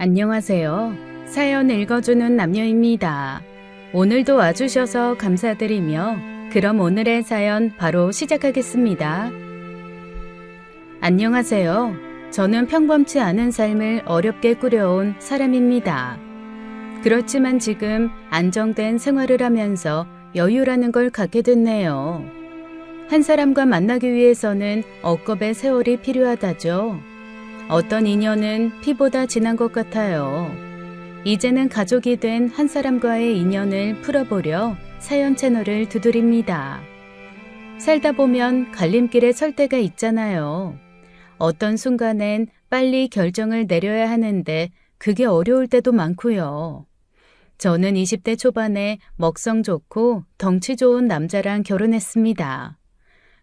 안녕하세요. 사연 읽어주는 남녀입니다. 오늘도 와주셔서 감사드리며 그럼 오늘의 사연 바로 시작하겠습니다. 안녕하세요. 저는 평범치 않은 삶을 어렵게 꾸려온 사람입니다. 그렇지만 지금 안정된 생활을 하면서 여유라는 걸 갖게 됐네요. 한 사람과 만나기 위해서는 억겁의 세월이 필요하다죠. 어떤 인연은 피보다 진한 것 같아요. 이제는 가족이 된 한 사람과의 인연을 풀어보려 사연 채널을 두드립니다. 살다 보면 갈림길에 설 때가 있잖아요. 어떤 순간엔 빨리 결정을 내려야 하는데 그게 어려울 때도 많고요. 저는 20대 초반에 먹성 좋고 덩치 좋은 남자랑 결혼했습니다.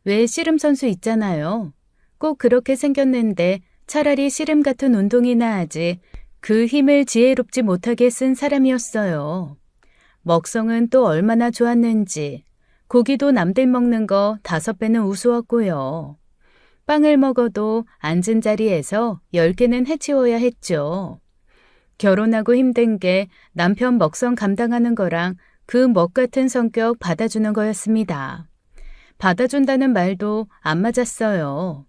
왜 씨름 선수 있잖아요. 꼭 그렇게 생겼는데 차라리 씨름 같은 운동이나 하지 그 힘을 지혜롭지 못하게 쓴 사람이었어요. 먹성은 또 얼마나 좋았는지 고기도 남들 먹는 거 5배는 우스웠고요. 빵을 먹어도 앉은 자리에서 10개는 해치워야 했죠. 결혼하고 힘든 게 남편 먹성 감당하는 거랑 그 먹 같은 성격 받아주는 거였습니다. 받아준다는 말도 안 맞았어요.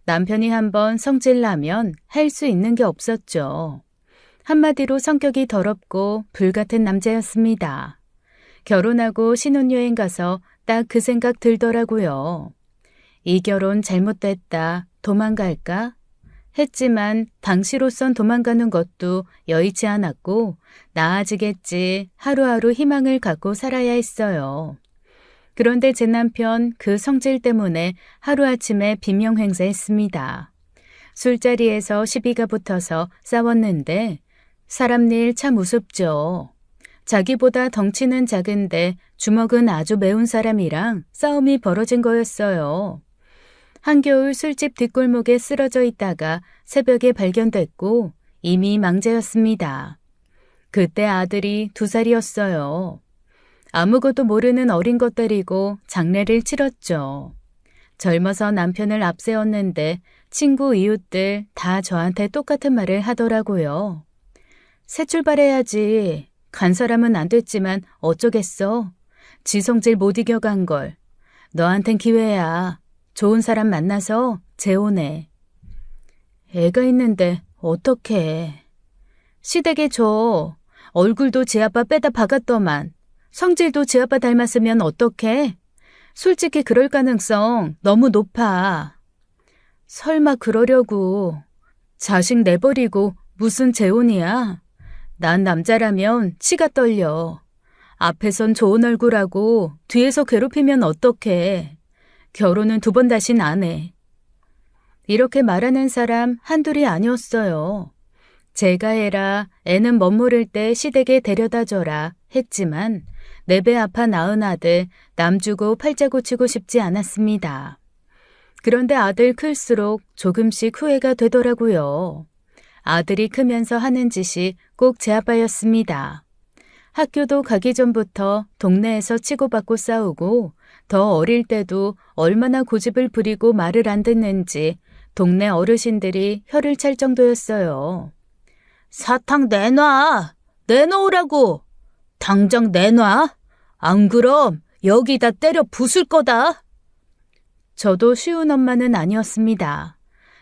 남편이 한번 성질나면 할 수 있는 게 없었죠. 한마디로 성격이 더럽고 불같은 남자였습니다. 결혼하고 신혼여행 가서 딱 그 생각 들더라고요. 이 결혼 잘못됐다, 도망갈까? 했지만 당시로선 도망가는 것도 여의치 않았고 나아지겠지 하루하루 희망을 갖고 살아야 했어요. 그런데 제 남편 그 성질 때문에 하루아침에 비명행세했습니다. 술자리에서 시비가 붙어서 싸웠는데 사람 일 참 우습죠. 자기보다 덩치는 작은데 주먹은 아주 매운 사람이랑 싸움이 벌어진 거였어요. 한겨울 술집 뒷골목에 쓰러져 있다가 새벽에 발견됐고 이미 망자였습니다. 그때 아들이 2살이었어요. 아무것도 모르는 어린 것들이고 장례를 치렀죠. 젊어서 남편을 앞세웠는데 친구 이웃들 다 저한테 똑같은 말을 하더라고요. 새 출발해야지. 간 사람은 안 됐지만 어쩌겠어. 지성질 못 이겨간 걸. 너한텐 기회야. 좋은 사람 만나서 재혼해. 애가 있는데 어떡해. 시댁에 줘. 얼굴도 제 아빠 빼다 박았더만. 성질도 지 아빠 닮았으면 어떡해? 솔직히 그럴 가능성 너무 높아. 설마 그러려고. 자식 내버리고 무슨 재혼이야? 난 남자라면 치가 떨려. 앞에선 좋은 얼굴하고 뒤에서 괴롭히면 어떡해. 결혼은 2번 다신 안 해. 이렇게 말하는 사람 한둘이 아니었어요. 제가 해라, 애는 멋모를 때 시댁에 데려다 줘라 했지만 내 배 아파 낳은 아들 남 주고 팔자 고치고 싶지 않았습니다. 그런데 아들 클수록 조금씩 후회가 되더라고요. 아들이 크면서 하는 짓이 꼭 제 아빠였습니다. 학교도 가기 전부터 동네에서 치고받고 싸우고 더 어릴 때도 얼마나 고집을 부리고 말을 안 듣는지 동네 어르신들이 혀를 찰 정도였어요. 사탕 내놔! 내놓으라고! 당장 내놔! 안 그럼 여기다 때려 부술 거다! 저도 쉬운 엄마는 아니었습니다.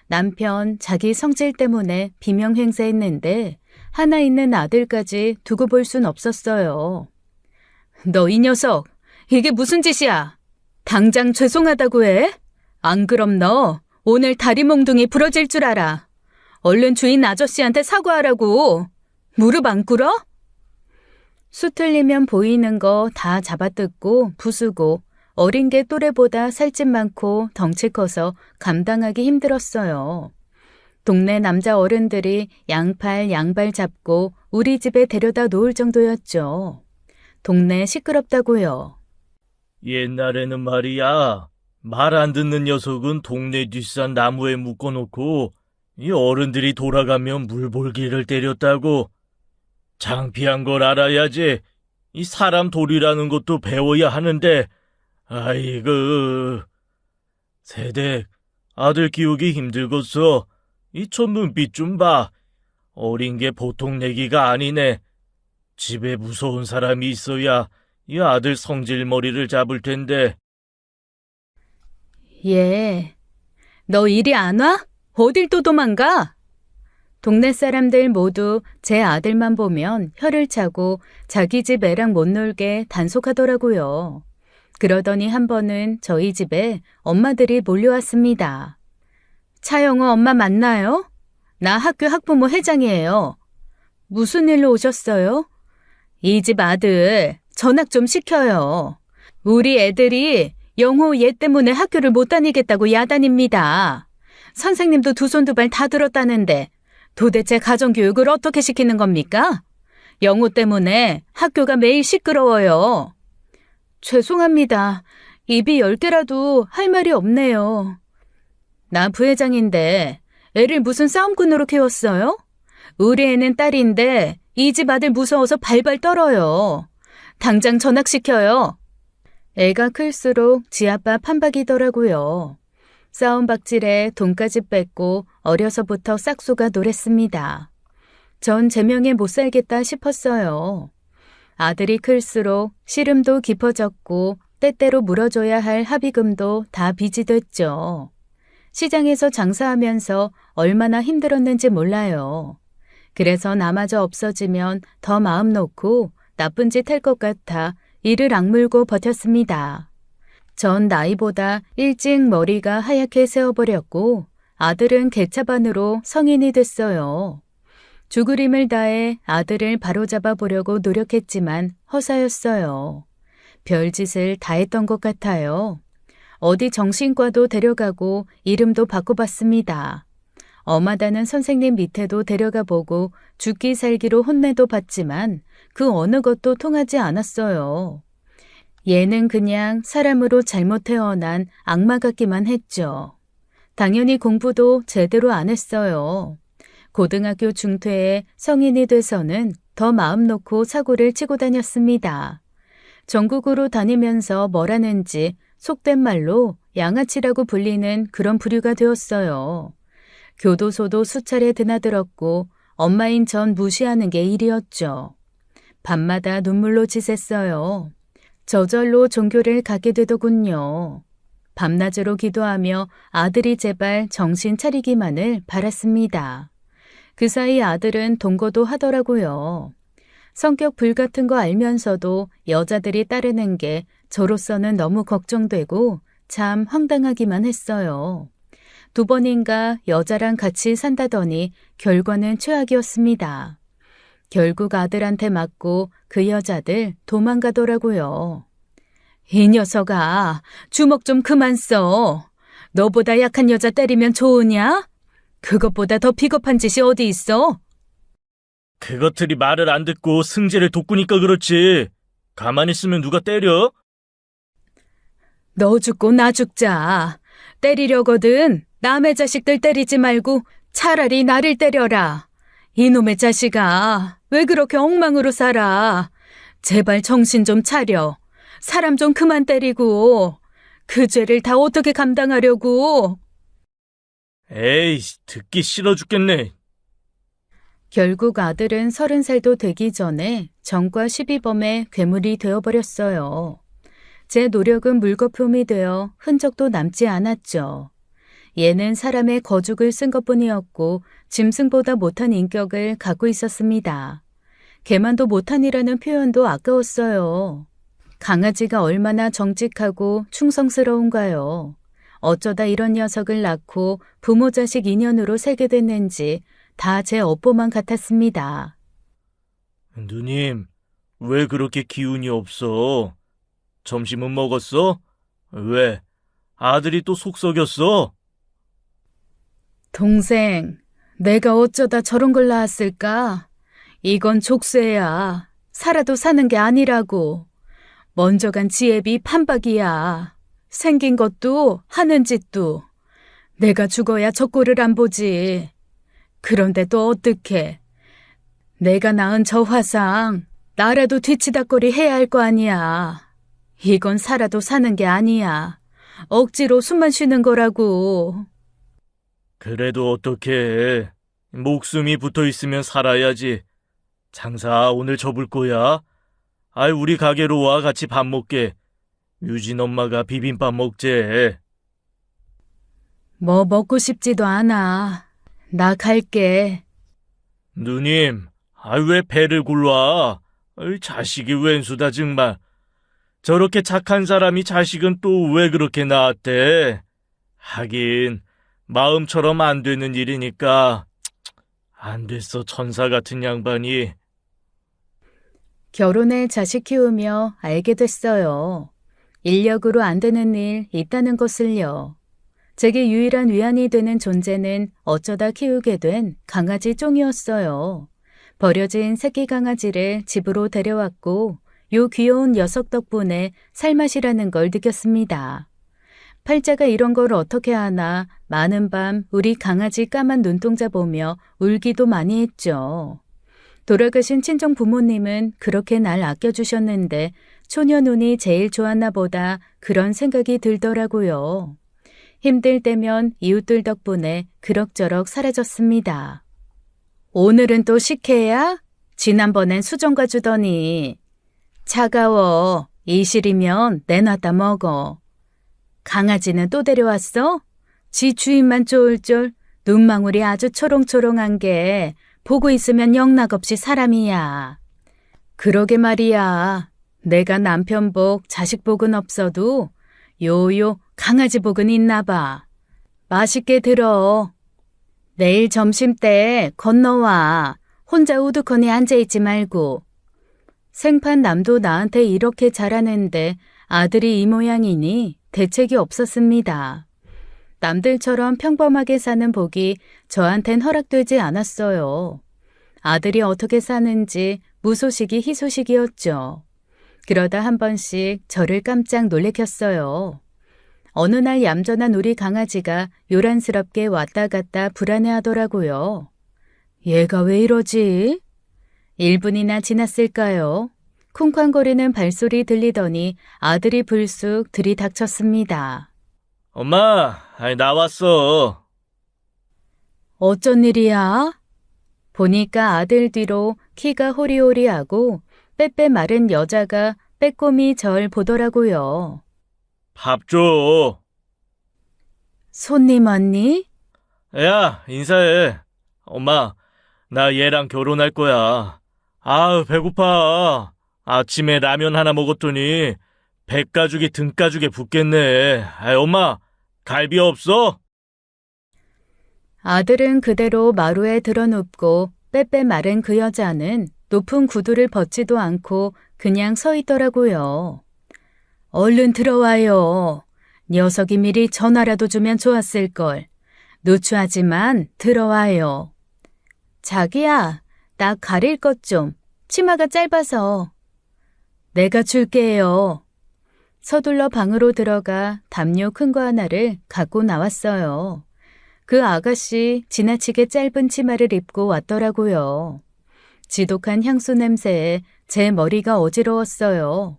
남편 자기 성질 때문에 비명행세했는데 하나 있는 아들까지 두고 볼 순 없었어요. 너 이 녀석, 이게 무슨 짓이야? 당장 죄송하다고 해? 안 그럼 너 오늘 다리 몽둥이 부러질 줄 알아. 얼른 주인 아저씨한테 사과하라고. 무릎 안 꿇어? 수틀리면 보이는 거 다 잡아뜯고 부수고 어린 게 또래보다 살집 많고 덩치 커서 감당하기 힘들었어요. 동네 남자 어른들이 양팔 양발 잡고 우리 집에 데려다 놓을 정도였죠. 동네 시끄럽다고요. 옛날에는 말이야, 말 안 듣는 녀석은 동네 뒷산 나무에 묶어놓고 이 어른들이 돌아가면 물볼기를 때렸다고. 창피한 걸 알아야지. 이 사람 돌이라는 것도 배워야 하는데, 아이고. 세댁, 아들 키우기 힘들겠어. 이 저 눈빛 좀 봐. 어린 게 보통 내기가 아니네. 집에 무서운 사람이 있어야 이 아들 성질머리를 잡을 텐데. 예. 너 이리 안 와? 어딜 또 도망가? 동네 사람들 모두 제 아들만 보면 혀를 차고 자기 집 애랑 못 놀게 단속하더라고요. 그러더니 한 번은 저희 집에 엄마들이 몰려왔습니다. 차영우 엄마 맞나요? 나 학교 학부모 회장이에요. 무슨 일로 오셨어요? 이 집 아들 전학 좀 시켜요. 우리 애들이 영호 얘 때문에 학교를 못 다니겠다고 야단입니다. 선생님도 두 손 두 발 다 들었다는데 도대체 가정교육을 어떻게 시키는 겁니까? 영호 때문에 학교가 매일 시끄러워요. 죄송합니다. 입이 10개라도 할 말이 없네요. 나 부회장인데 애를 무슨 싸움꾼으로 키웠어요? 우리 애는 딸인데 이 집 아들 무서워서 발발 떨어요. 당장 전학시켜요. 애가 클수록 지 아빠 판박이더라고요. 싸움박질에 돈까지 뺏고 어려서부터 싹수가 노랬습니다. 전 제명에 못 살겠다 싶었어요. 아들이 클수록 씨름도 깊어졌고 때때로 물어줘야 할 합의금도 다 빚이 됐죠. 시장에서 장사하면서 얼마나 힘들었는지 몰라요. 그래서 나마저 없어지면 더 마음 놓고 나쁜 짓 할 것 같아 이를 악물고 버텼습니다. 전 나이보다 일찍 머리가 하얗게 새어버렸고 아들은 개차반으로 성인이 됐어요. 죽을 힘을 다해 아들을 바로잡아 보려고 노력했지만 허사였어요. 별짓을 다 했던 것 같아요. 어디 정신과도 데려가고 이름도 바꿔봤습니다. 엄하다는 선생님 밑에도 데려가 보고 죽기 살기로 혼내도 받지만 그 어느 것도 통하지 않았어요. 얘는 그냥 사람으로 잘못 태어난 악마 같기만 했죠. 당연히 공부도 제대로 안 했어요. 고등학교 중퇴에 성인이 돼서는 더 마음 놓고 사고를 치고 다녔습니다. 전국으로 다니면서 뭘 하는지 속된 말로 양아치라고 불리는 그런 부류가 되었어요. 교도소도 수차례 드나들었고 엄마인 전 무시하는 게 일이었죠. 밤마다 눈물로 지샜어요. 저절로 종교를 갖게 되더군요. 밤낮으로 기도하며 아들이 제발 정신 차리기만을 바랐습니다. 그 사이 아들은 동거도 하더라고요. 성격 불같은 거 알면서도 여자들이 따르는 게 저로서는 너무 걱정되고 참 황당하기만 했어요. 2번인가 여자랑 같이 산다더니 결과는 최악이었습니다. 결국 아들한테 맞고 그 여자들 도망가더라고요. 이 녀석아, 주먹 좀 그만 써. 너보다 약한 여자 때리면 좋으냐? 그것보다 더 비겁한 짓이 어디 있어? 그것들이 말을 안 듣고 승재를 돋구니까 그렇지. 가만히 있으면 누가 때려? 너 죽고 나 죽자. 때리려거든 남의 자식들 때리지 말고 차라리 나를 때려라. 이놈의 자식아, 왜 그렇게 엉망으로 살아? 제발 정신 좀 차려. 사람 좀 그만 때리고. 그 죄를 다 어떻게 감당하려고? 에이, 듣기 싫어 죽겠네. 결국 아들은 30살도 되기 전에 전과 12범의 괴물이 되어버렸어요. 제 노력은 물거품이 되어 흔적도 남지 않았죠. 얘는 사람의 거죽을 쓴 것뿐이었고 짐승보다 못한 인격을 갖고 있었습니다. 개만도 못한이라는 표현도 아까웠어요. 강아지가 얼마나 정직하고 충성스러운가요. 어쩌다 이런 녀석을 낳고 부모 자식 인연으로 살게 됐는지 다 제 업보만 같았습니다. 누님, 왜 그렇게 기운이 없어? 점심은 먹었어? 왜? 아들이 또 속 썩였어? 동생, 내가 어쩌다 저런 걸 낳았을까? 이건 족쇄야. 살아도 사는 게 아니라고. 먼저 간 지혜비 판박이야. 생긴 것도 하는 짓도. 내가 죽어야 저 꼴을 안 보지. 그런데 또 어떡해. 내가 낳은 저 화상 나라도 뒤치다꺼리 해야 할 거 아니야. 이건 살아도 사는 게 아니야. 억지로 숨만 쉬는 거라고. 그래도 어떡해. 목숨이 붙어 있으면 살아야지. 장사 오늘 접을 거야. 아이, 우리 가게로 와 같이 밥 먹게. 유진 엄마가 비빔밥 먹재. 뭐 먹고 싶지도 않아. 나 갈게. 누님, 왜 배를 굴러? 자식이 웬수다 정말. 저렇게 착한 사람이 자식은 또 왜 그렇게 낳았대? 하긴 마음처럼 안 되는 일이니까. 안 됐어, 천사 같은 양반이. 결혼해 자식 키우며 알게 됐어요. 인력으로 안 되는 일 있다는 것을요. 제게 유일한 위안이 되는 존재는 어쩌다 키우게 된 강아지 쫑이었어요. 버려진 새끼 강아지를 집으로 데려왔고 요 귀여운 녀석 덕분에 살맛이라는 걸 느꼈습니다. 팔자가 이런 걸 어떻게 하나 많은 밤 우리 강아지 까만 눈동자 보며 울기도 많이 했죠. 돌아가신 친정 부모님은 그렇게 날 아껴주셨는데 초녀 눈이 제일 좋았나 보다 그런 생각이 들더라고요. 힘들 때면 이웃들 덕분에 그럭저럭 사라졌습니다. 오늘은 또 식혜야? 지난번엔 수정과 주더니. 차가워. 이실이면 내놔다 먹어. 강아지는 또 데려왔어? 지 주인만 쫄쫄 눈망울이 아주 초롱초롱한 게 보고 있으면 영락없이 사람이야. 그러게 말이야. 내가 남편 복, 자식 복은 없어도 요요 강아지 복은 있나 봐. 맛있게 들어. 내일 점심때 건너와. 혼자 우두커니 앉아있지 말고. 생판 남도 나한테 이렇게 잘하는데 아들이 이 모양이니 대책이 없었습니다. 남들처럼 평범하게 사는 복이 저한텐 허락되지 않았어요. 아들이 어떻게 사는지 무소식이 희소식이었죠. 그러다 한 번씩 저를 깜짝 놀래켰어요. 어느 날 얌전한 우리 강아지가 요란스럽게 왔다 갔다 불안해하더라고요. 얘가 왜 이러지? 1분이나 지났을까요? 쿵쾅거리는 발소리 들리더니 아들이 불쑥 들이닥쳤습니다. 엄마, 나왔어. 어쩐 일이야? 보니까 아들 뒤로 키가 호리호리하고 빼빼 마른 여자가 빼꼼히 절 보더라고요. 밥 줘. 손님 왔니? 야, 인사해. 엄마, 나 얘랑 결혼할 거야. 배고파. 아침에 라면 하나 먹었더니 배가죽이 등가죽에 붙겠네. 엄마, 갈비 없어? 아들은 그대로 마루에 드러눕고 빼빼 마른 그 여자는 높은 구두를 벗지도 않고 그냥 서 있더라고요. 얼른 들어와요. 녀석이 미리 전화라도 주면 좋았을걸. 누추하지만 들어와요. 자기야, 나 가릴 것 좀. 치마가 짧아서. 내가 줄게요. 서둘러 방으로 들어가 담요 큰 거 하나를 갖고 나왔어요. 그 아가씨 지나치게 짧은 치마를 입고 왔더라고요. 지독한 향수 냄새에 제 머리가 어지러웠어요.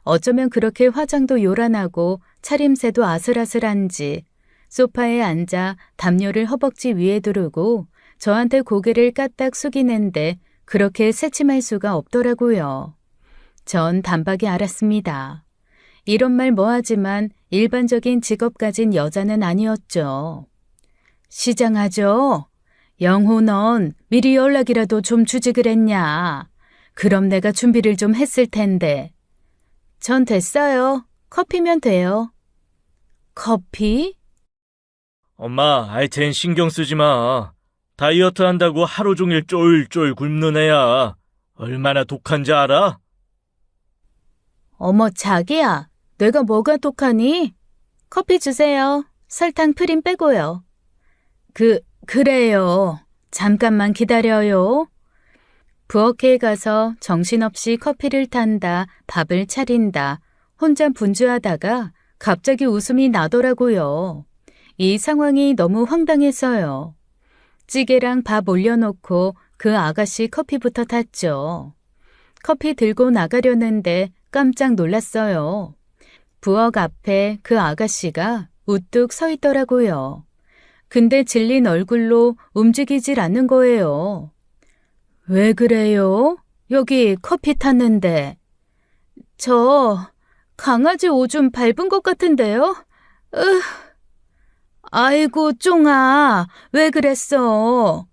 어쩌면 그렇게 화장도 요란하고 차림새도 아슬아슬한지 소파에 앉아 담요를 허벅지 위에 두르고 저한테 고개를 까딱 숙이는데 그렇게 새침할 수가 없더라고요. 전 단박에 알았습니다. 이런 말 뭐하지만 일반적인 직업 가진 여자는 아니었죠. 시장하죠? 영호 넌 미리 연락이라도 좀 주지 그랬냐? 그럼 내가 준비를 좀 했을 텐데. 전 됐어요. 커피면 돼요. 커피? 엄마, 쟨 신경 쓰지 마. 다이어트 한다고 하루 종일 쫄쫄 굶는 애야. 얼마나 독한지 알아? 어머 자기야, 내가 뭐가 독하니? 커피 주세요. 설탕 프림 빼고요. 그래요. 잠깐만 기다려요. 부엌에 가서 정신없이 커피를 탄다, 밥을 차린다, 혼자 분주하다가 갑자기 웃음이 나더라고요. 이 상황이 너무 황당해서요. 찌개랑 밥 올려놓고 그 아가씨 커피부터 탔죠. 커피 들고 나가려는데 깜짝 놀랐어요. 부엌 앞에 그 아가씨가 우뚝 서 있더라고요. 근데 질린 얼굴로 움직이질 않는 거예요. 왜 그래요? 여기 커피 탔는데. 저 강아지 오줌 밟은 것 같은데요? 으, 아이고, 쫑아, 왜 그랬어?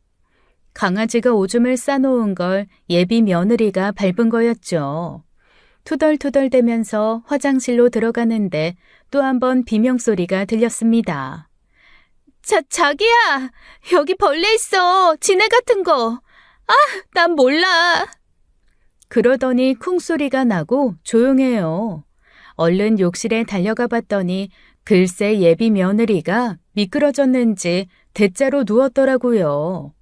강아지가 오줌을 싸놓은 걸 예비 며느리가 밟은 거였죠. 투덜투덜대면서 화장실로 들어가는데 또 한 번 비명소리가 들렸습니다. 자기야! 여기 벌레 있어! 지네 같은 거! 아, 난 몰라! 그러더니 쿵소리가 나고 조용해요. 얼른 욕실에 달려가 봤더니 글쎄 예비 며느리가 미끄러졌는지 대자로 누웠더라고요.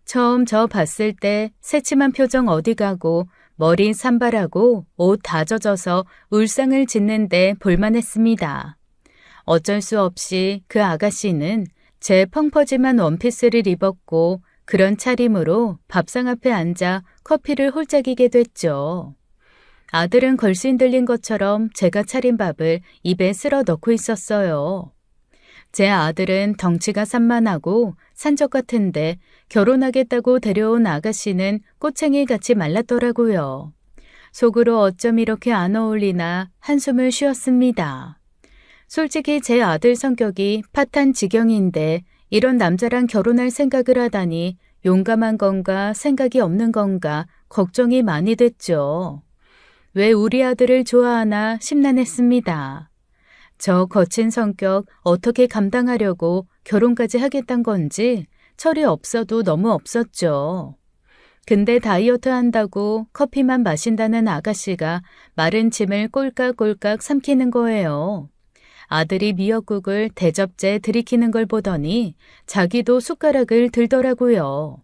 처음 저 봤을 때 새침한 표정 어디 가고 머리 산발하고 옷 다 젖어서 울상을 짓는데 볼만했습니다. 어쩔 수 없이 그 아가씨는 제 펑퍼짐한 원피스를 입었고 그런 차림으로 밥상 앞에 앉아 커피를 홀짝이게 됐죠. 아들은 걸신 들린 것처럼 제가 차린 밥을 입에 쓸어 넣고 있었어요. 제 아들은 덩치가 산만하고 산적 같은데 결혼하겠다고 데려온 아가씨는 꼬챙이같이 말랐더라고요. 속으로 어쩜 이렇게 안 어울리나 한숨을 쉬었습니다. 솔직히 제 아들 성격이 파탄 지경인데 이런 남자랑 결혼할 생각을 하다니 용감한 건가 생각이 없는 건가 걱정이 많이 됐죠. 왜 우리 아들을 좋아하나 심란했습니다. 저 거친 성격 어떻게 감당하려고 결혼까지 하겠단 건지 철이 없어도 너무 없었죠. 근데 다이어트 한다고 커피만 마신다는 아가씨가 마른 침을 꼴깍꼴깍 삼키는 거예요. 아들이 미역국을 대접제 들이키는 걸 보더니 자기도 숟가락을 들더라고요.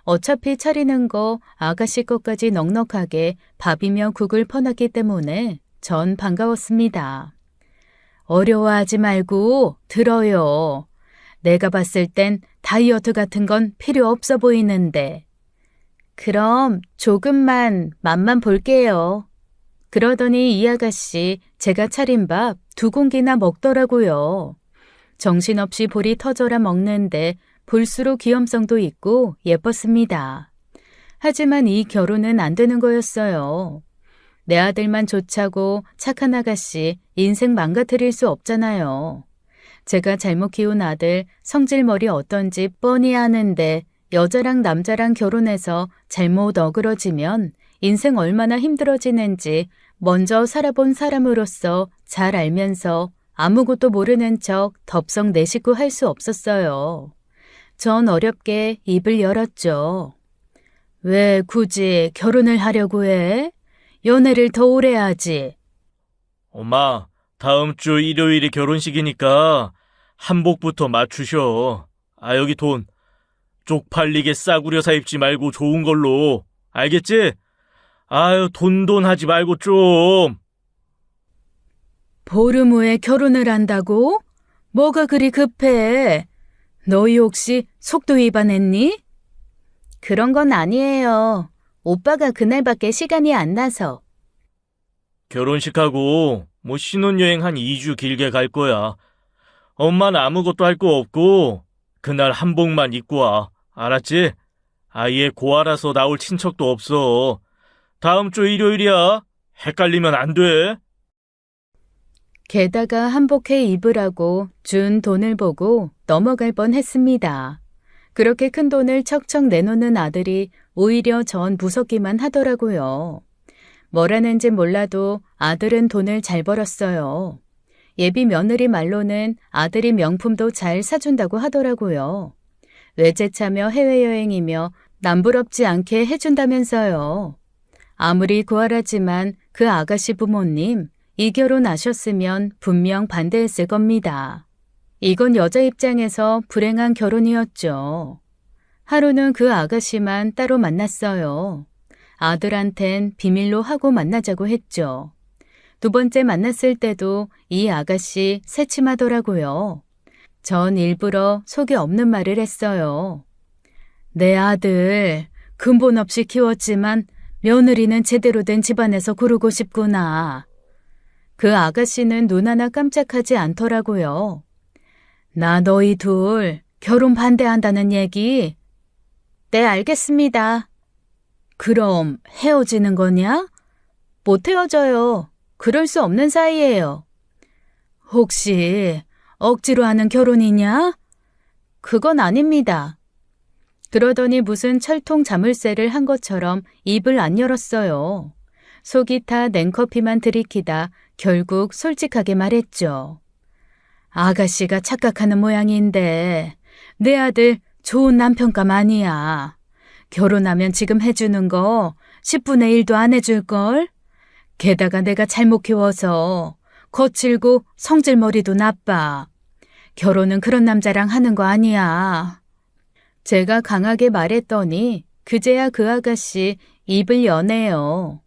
어차피 차리는 거 아가씨 것까지 넉넉하게 밥이며 국을 퍼놨기 때문에 전 반가웠습니다. 어려워하지 말고 들어요. 내가 봤을 땐 다이어트 같은 건 필요 없어 보이는데. 그럼 조금만 맛만 볼게요. 그러더니 이 아가씨 제가 차린 밥 2공기나 먹더라고요. 정신없이 볼이 터져라 먹는데 볼수록 귀염성도 있고 예뻤습니다. 하지만 이 결혼은 안 되는 거였어요. 내 아들만 좋자고 착한 아가씨 인생 망가뜨릴 수 없잖아요. 제가 잘못 키운 아들 성질머리 어떤지 뻔히 아는데 여자랑 남자랑 결혼해서 잘못 어그러지면 인생 얼마나 힘들어지는지 먼저 살아본 사람으로서 잘 알면서 아무것도 모르는 척 덥석 내 식구 할 수 없었어요. 전 어렵게 입을 열었죠. 왜 굳이 결혼을 하려고 해? 연애를 더 오래 하지. 엄마, 다음 주 일요일이 결혼식이니까 한복부터 맞추셔. 아, 여기 돈. 쪽팔리게 싸구려 사 입지 말고 좋은 걸로. 알겠지? 아유, 돈 하지 말고 좀. 보름 후에 결혼을 한다고? 뭐가 그리 급해? 너희 혹시 속도 위반했니? 그런 건 아니에요. 오빠가 그날밖에 시간이 안 나서. 결혼식하고 뭐 신혼여행 한 2주 길게 갈 거야. 엄마는 아무것도 할 거 없고 그날 한복만 입고 와. 알았지? 아예 고아라서 나올 친척도 없어. 다음 주 일요일이야. 헷갈리면 안 돼. 게다가 한복해 입으라고 준 돈을 보고 넘어갈 뻔했습니다. 그렇게 큰 돈을 척척 내놓는 아들이 오히려 전 무섭기만 하더라고요. 뭐라는지 몰라도 아들은 돈을 잘 벌었어요. 예비 며느리 말로는 아들이 명품도 잘 사준다고 하더라고요. 외제차며 해외여행이며 남부럽지 않게 해준다면서요. 아무리 구하라지만 그 아가씨 부모님 이 결혼 아셨으면 분명 반대했을 겁니다. 이건 여자 입장에서 불행한 결혼이었죠. 하루는 그 아가씨만 따로 만났어요. 아들한텐 비밀로 하고 만나자고 했죠. 2번째 만났을 때도 이 아가씨 새침하더라고요. 전 일부러 속에 없는 말을 했어요. 내 아들 근본 없이 키웠지만 며느리는 제대로 된 집안에서 고르고 싶구나. 그 아가씨는 눈 하나 깜짝하지 않더라고요. 나 너희 둘 결혼 반대한다는 얘기? 네, 알겠습니다. 그럼 헤어지는 거냐? 못 헤어져요. 그럴 수 없는 사이예요. 혹시 억지로 하는 결혼이냐? 그건 아닙니다. 그러더니 무슨 철통 자물쇠를 한 것처럼 입을 안 열었어요. 속이 타 냉커피만 들이키다 결국 솔직하게 말했죠. 아가씨가 착각하는 모양인데 내 아들 좋은 남편감 아니야. 결혼하면 지금 해주는 거 10분의 1도 안 해줄걸? 게다가 내가 잘못 키워서 거칠고 성질머리도 나빠. 결혼은 그런 남자랑 하는 거 아니야. 제가 강하게 말했더니 그제야 그 아가씨 입을 여네요.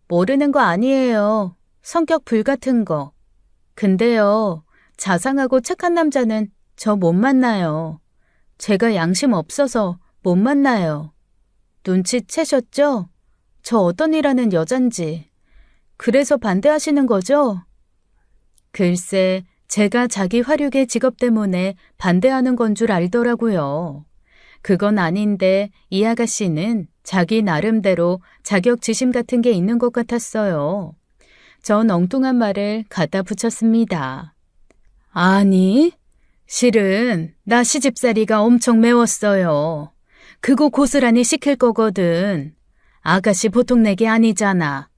모르는 거 아니에요. 성격 불같은 거. 근데요, 자상하고 착한 남자는 저 못 만나요. 제가 양심 없어서 못 만나요. 눈치채셨죠? 저 어떤 일 하는 여잔지. 그래서 반대하시는 거죠? 글쎄, 제가 자기 화류계 직업 때문에 반대하는 건 줄 알더라고요. 그건 아닌데 이 아가씨는 자기 나름대로 자격지심 같은 게 있는 것 같았어요. 전 엉뚱한 말을 갖다 붙였습니다. 아니, 실은 나 시집살이가 엄청 매웠어요. 그거 고스란히 시킬 거거든. 아가씨 보통 내게 아니잖아.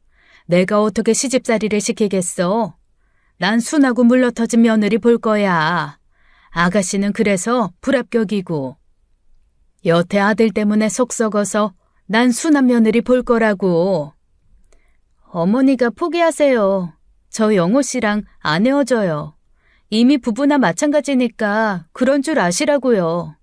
내가 어떻게 시집살이를 시키겠어? 난 순하고 물러터진 며느리 볼 거야. 아가씨는 그래서 불합격이고. 여태 아들 때문에 속 썩어서 난 순한 며느리 볼 거라고. 어머니가 포기하세요. 저 영호 씨랑 안 헤어져요. 이미 부부나 마찬가지니까 그런 줄 아시라고요.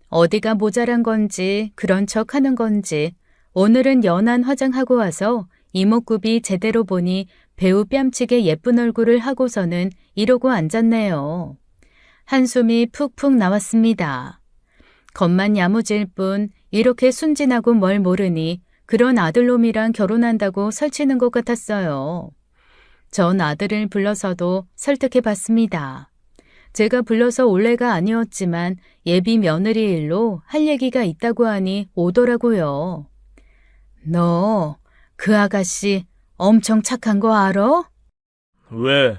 어디가 모자란 건지 그런 척 하는 건지 오늘은 연한 화장하고 와서 이목구비 제대로 보니 배우 뺨치게 예쁜 얼굴을 하고서는 이러고 앉았네요. 한숨이 푹푹 나왔습니다. 겉만 야무질 뿐 이렇게 순진하고 뭘 모르니 그런 아들놈이랑 결혼한다고 설치는 것 같았어요. 전 아들을 불러서도 설득해 봤습니다. 제가 불러서 올레가 아니었지만 예비 며느리 일로 할 얘기가 있다고 하니 오더라고요. 너 그 아가씨 엄청 착한 거 알아? 왜?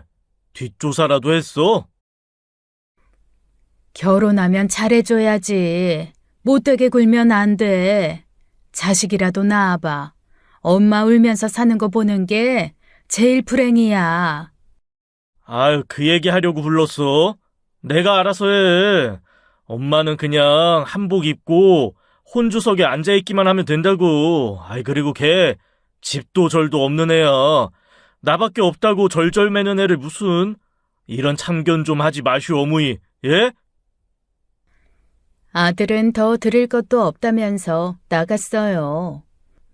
뒷조사라도 했어? 결혼하면 잘해줘야지. 못되게 굴면 안 돼. 자식이라도 낳아봐. 엄마 울면서 사는 거 보는 게 제일 불행이야. 아유, 그 얘기 하려고 불렀어? 내가 알아서 해. 엄마는 그냥 한복 입고 혼주석에 앉아있기만 하면 된다고. 아이, 그리고 걔 집도 절도 없는 애야. 나밖에 없다고 절절매는 애를 무슨. 이런 참견 좀 하지 마시오, 어머니. 예? 아들은 더 들을 것도 없다면서 나갔어요.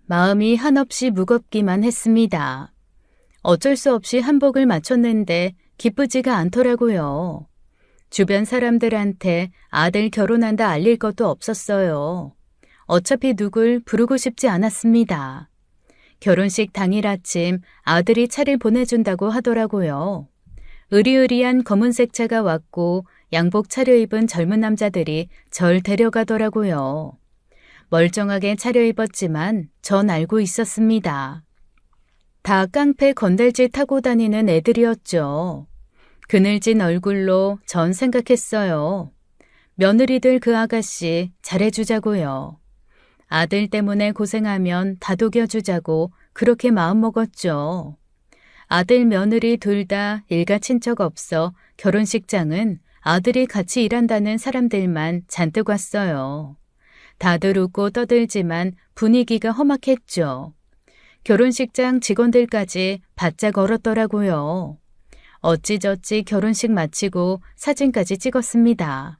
마음이 한없이 무겁기만 했습니다. 어쩔 수 없이 한복을 맞췄는데 기쁘지가 않더라고요. 주변 사람들한테 아들 결혼한다 알릴 것도 없었어요. 어차피 누굴 부르고 싶지 않았습니다. 결혼식 당일 아침 아들이 차를 보내준다고 하더라고요. 으리으리한 검은색 차가 왔고 양복 차려입은 젊은 남자들이 절 데려가더라고요. 멀쩡하게 차려입었지만 전 알고 있었습니다. 다 깡패 건달지 타고 다니는 애들이었죠. 그늘진 얼굴로 전 생각했어요. 며느리들 그 아가씨 잘해주자고요. 아들 때문에 고생하면 다독여주자고 그렇게 마음먹었죠. 아들 며느리 둘 다 일가 친척 없어 결혼식장은 아들이 같이 일한다는 사람들만 잔뜩 왔어요. 다들 웃고 떠들지만 분위기가 험악했죠. 결혼식장 직원들까지 바짝 얼었더라고요. 어찌저찌 결혼식 마치고 사진까지 찍었습니다.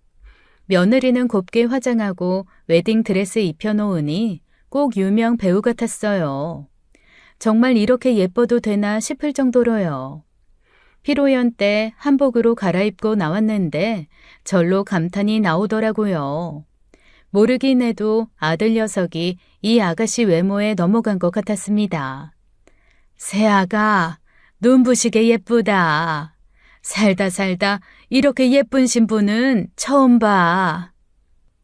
며느리는 곱게 화장하고 웨딩드레스 입혀놓으니 꼭 유명 배우 같았어요. 정말 이렇게 예뻐도 되나 싶을 정도로요. 피로연 때 한복으로 갈아입고 나왔는데 절로 감탄이 나오더라고요. 모르긴 해도 아들 녀석이 이 아가씨 외모에 넘어간 것 같았습니다. 새아가 눈부시게 예쁘다. 살다 살다 이렇게 예쁜 신부는 처음 봐.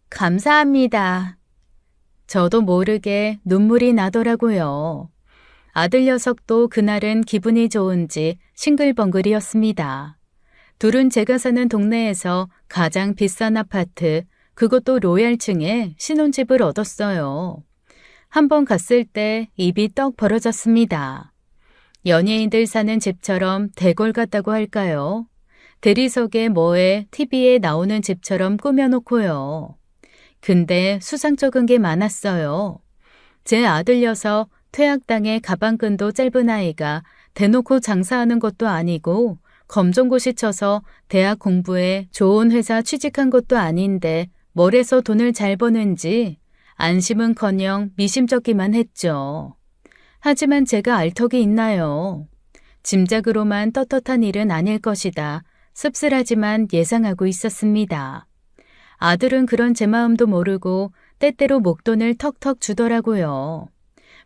감사합니다. 저도 모르게 눈물이 나더라고요. 아들 녀석도 그날은 기분이 좋은지 싱글벙글이었습니다. 둘은 제가 사는 동네에서 가장 비싼 아파트, 그것도 로얄층에 신혼집을 얻었어요. 한번 갔을 때 입이 떡 벌어졌습니다. 연예인들 사는 집처럼 대궐 같다고 할까요? 대리석에 뭐에 TV에 나오는 집처럼 꾸며놓고요. 근데 수상쩍은 게 많았어요. 제 아들 녀석 퇴학당해 가방끈도 짧은 아이가 대놓고 장사하는 것도 아니고 검정고시 쳐서 대학 공부에 좋은 회사 취직한 것도 아닌데 뭘 해서 돈을 잘 버는지 안심은커녕 미심쩍기만 했죠. 하지만 제가 알 턱이 있나요? 짐작으로만 떳떳한 일은 아닐 것이다. 씁쓸하지만 예상하고 있었습니다. 아들은 그런 제 마음도 모르고 때때로 목돈을 턱턱 주더라고요.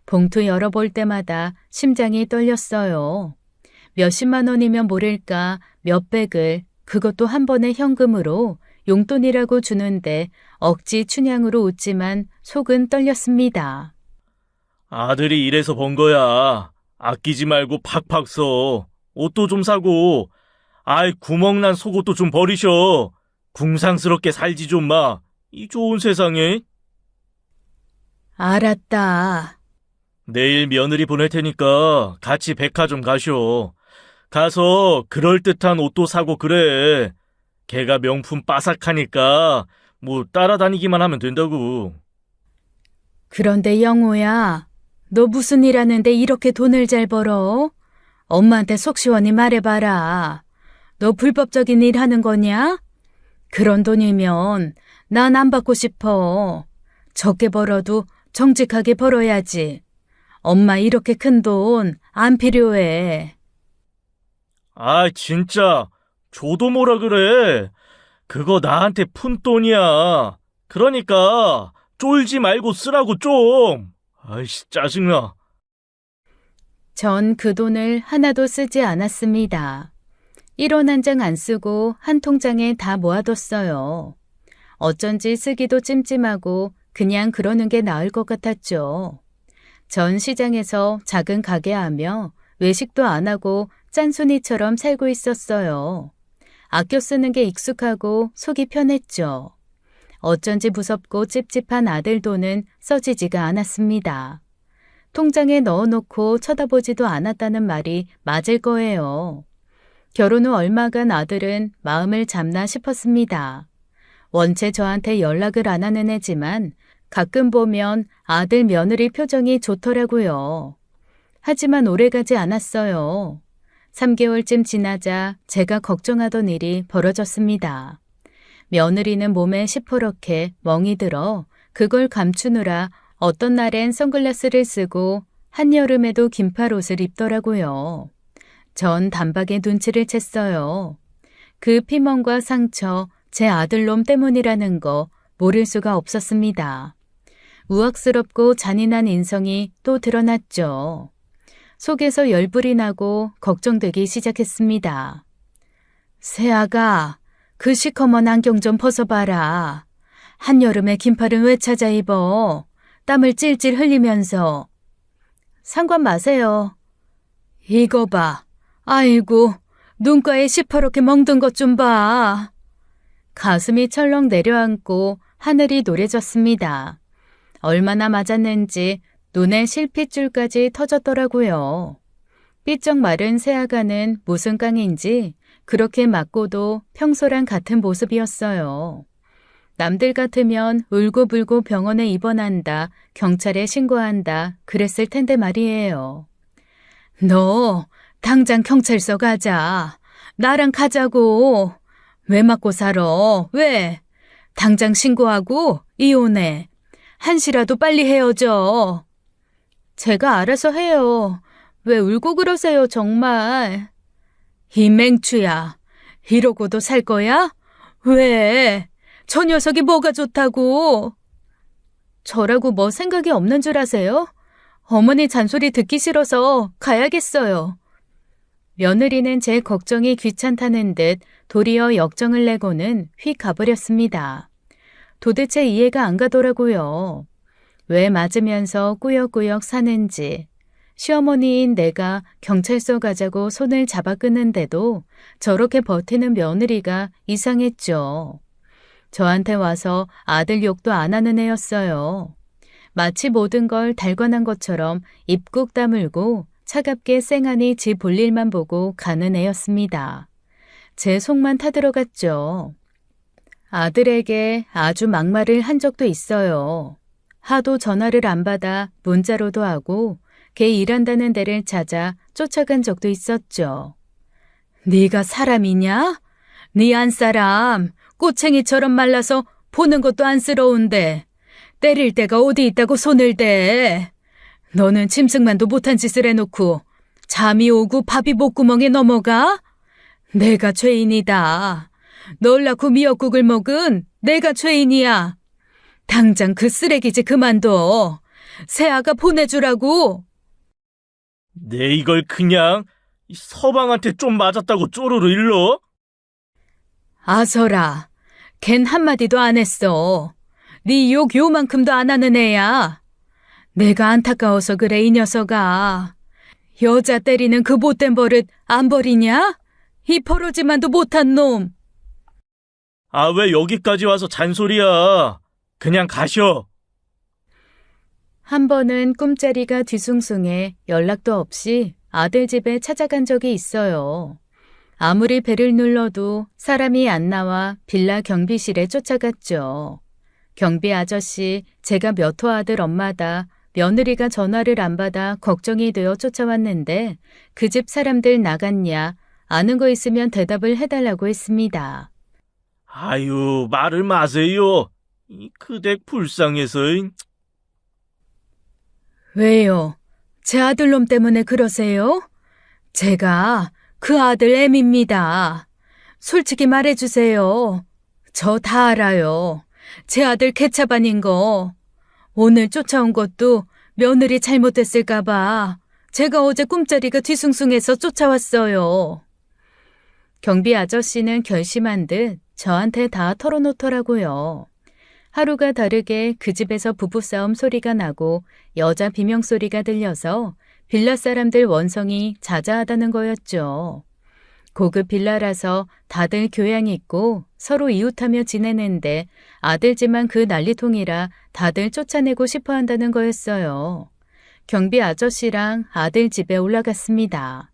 봉투 열어볼 때마다 심장이 떨렸어요. 몇십만 원이면 모를까 몇백을, 그것도 한 번에 현금으로 용돈이라고 주는데 억지 춘향으로 웃지만 속은 떨렸습니다. 아들이 이래서 번 거야. 아끼지 말고 팍팍 써. 옷도 좀 사고. 아이, 구멍난 속옷도 좀 버리셔. 궁상스럽게 살지 좀 마. 이 좋은 세상에. 알았다. 내일 며느리 보낼 테니까 같이 백화점 가쇼. 가서 그럴듯한 옷도 사고 그래. 걔가 명품 빠삭하니까 뭐 따라다니기만 하면 된다고. 그런데 영호야, 너 무슨 일 하는데 이렇게 돈을 잘 벌어? 엄마한테 속 시원히 말해봐라. 너 불법적인 일 하는 거냐? 그런 돈이면 난 안 받고 싶어. 적게 벌어도 정직하게 벌어야지. 엄마 이렇게 큰 돈 안 필요해. 아, 진짜 줘도 뭐라 그래. 그거 나한테 푼 돈이야. 그러니까 쫄지 말고 쓰라고 좀. 아이씨, 짜증나. 전 그 돈을 하나도 쓰지 않았습니다. 1원 한 장 안 쓰고 한 통장에 다 모아뒀어요. 어쩐지 쓰기도 찜찜하고 그냥 그러는 게 나을 것 같았죠. 전 시장에서 작은 가게하며 외식도 안 하고 짠순이처럼 살고 있었어요. 아껴 쓰는 게 익숙하고 속이 편했죠. 어쩐지 무섭고 찝찝한 아들 돈은 써지지가 않았습니다. 통장에 넣어놓고 쳐다보지도 않았다는 말이 맞을 거예요. 결혼 후 얼마간 아들은 마음을 잡나 싶었습니다. 원체 저한테 연락을 안 하는 애지만 가끔 보면 아들 며느리 표정이 좋더라고요. 하지만 오래가지 않았어요. 3개월쯤 지나자 제가 걱정하던 일이 벌어졌습니다. 며느리는 몸에 시퍼렇게 멍이 들어 그걸 감추느라 어떤 날엔 선글라스를 쓰고 한여름에도 긴팔 옷을 입더라고요. 전 단박에 눈치를 챘어요. 그 피멍과 상처, 제 아들놈 때문이라는 거 모를 수가 없었습니다. 우악스럽고 잔인한 인성이 또 드러났죠. 속에서 열불이 나고 걱정되기 시작했습니다. 새아가, 그 시커먼 안경 좀 벗어봐라. 한여름에 긴팔은 왜 찾아 입어? 땀을 찔찔 흘리면서. 상관 마세요. 이거 봐. 아이고, 눈가에 시퍼렇게 멍든 것 좀 봐. 가슴이 철렁 내려앉고 하늘이 노래졌습니다. 얼마나 맞았는지 눈에 실핏줄까지 터졌더라고요. 삐쩍 마른 새아가는 무슨 깡인지 그렇게 맞고도 평소랑 같은 모습이었어요. 남들 같으면 울고불고 병원에 입원한다, 경찰에 신고한다 그랬을 텐데 말이에요. 너 당장 경찰서 가자. 나랑 가자고. 왜 맞고 살아? 왜? 당장 신고하고 이혼해. 한시라도 빨리 헤어져. 제가 알아서 해요. 왜 울고 그러세요, 정말. 이 맹추야. 이러고도 살 거야? 왜? 저 녀석이 뭐가 좋다고? 저라고 뭐 생각이 없는 줄 아세요? 어머니 잔소리 듣기 싫어서 가야겠어요. 며느리는 제 걱정이 귀찮다는 듯 도리어 역정을 내고는 휙 가버렸습니다. 도대체 이해가 안 가더라고요. 왜 맞으면서 꾸역꾸역 사는지. 시어머니인 내가 경찰서 가자고 손을 잡아 끄는데도 저렇게 버티는 며느리가 이상했죠. 저한테 와서 아들 욕도 안 하는 애였어요. 마치 모든 걸 달관한 것처럼 입 꾹 다물고 차갑게 쌩하니 지 볼 일만 보고 가는 애였습니다. 제 속만 타들어갔죠. 아들에게 아주 막말을 한 적도 있어요. 하도 전화를 안 받아 문자로도 하고 걔 일한다는 데를 찾아 쫓아간 적도 있었죠. 네가 사람이냐? 네 안사람 꼬챙이처럼 말라서 보는 것도 안쓰러운데 때릴 데가 어디 있다고 손을 대. 너는 짐승만도 못한 짓을 해놓고 잠이 오고 밥이 목구멍에 넘어가? 내가 죄인이다. 널 낳고 미역국을 먹은 내가 죄인이야. 당장 그 쓰레기지 그만둬. 새아가 보내주라고. 내 이걸 그냥 이 서방한테 좀 맞았다고 쪼르르 일러? 아서라, 걘 한마디도 안 했어. 네 욕 요만큼도 안 하는 애야. 내가 안타까워서 그래 이 녀석아. 여자 때리는 그 못된 버릇 안 버리냐? 이 버러지만도 못한 놈. 아, 왜 여기까지 와서 잔소리야? 그냥 가셔. 한 번은 꿈자리가 뒤숭숭해 연락도 없이 아들 집에 찾아간 적이 있어요. 아무리 배를 눌러도 사람이 안 나와 빌라 경비실에 쫓아갔죠. 경비 아저씨, 제가 몇 호 아들 엄마다 며느리가 전화를 안 받아 걱정이 되어 쫓아왔는데 그 집 사람들 나갔냐, 아는 거 있으면 대답을 해달라고 했습니다. 아유, 말을 마세요. 이 그댁 불쌍해서. 왜요? 제 아들놈 때문에 그러세요? 제가 그 아들 애입니다. 솔직히 말해주세요. 저 다 알아요. 제 아들 개차반인 거. 오늘 쫓아온 것도 며느리 잘못됐을까봐 제가 어제 꿈자리가 뒤숭숭해서 쫓아왔어요. 경비 아저씨는 결심한 듯 저한테 다 털어놓더라고요. 하루가 다르게 그 집에서 부부싸움 소리가 나고 여자 비명소리가 들려서 빌라 사람들 원성이 자자하다는 거였죠. 고급 빌라라서 다들 교양 있고 서로 이웃하며 지내는데 아들 집만 그 난리통이라 다들 쫓아내고 싶어 한다는 거였어요. 경비 아저씨랑 아들 집에 올라갔습니다.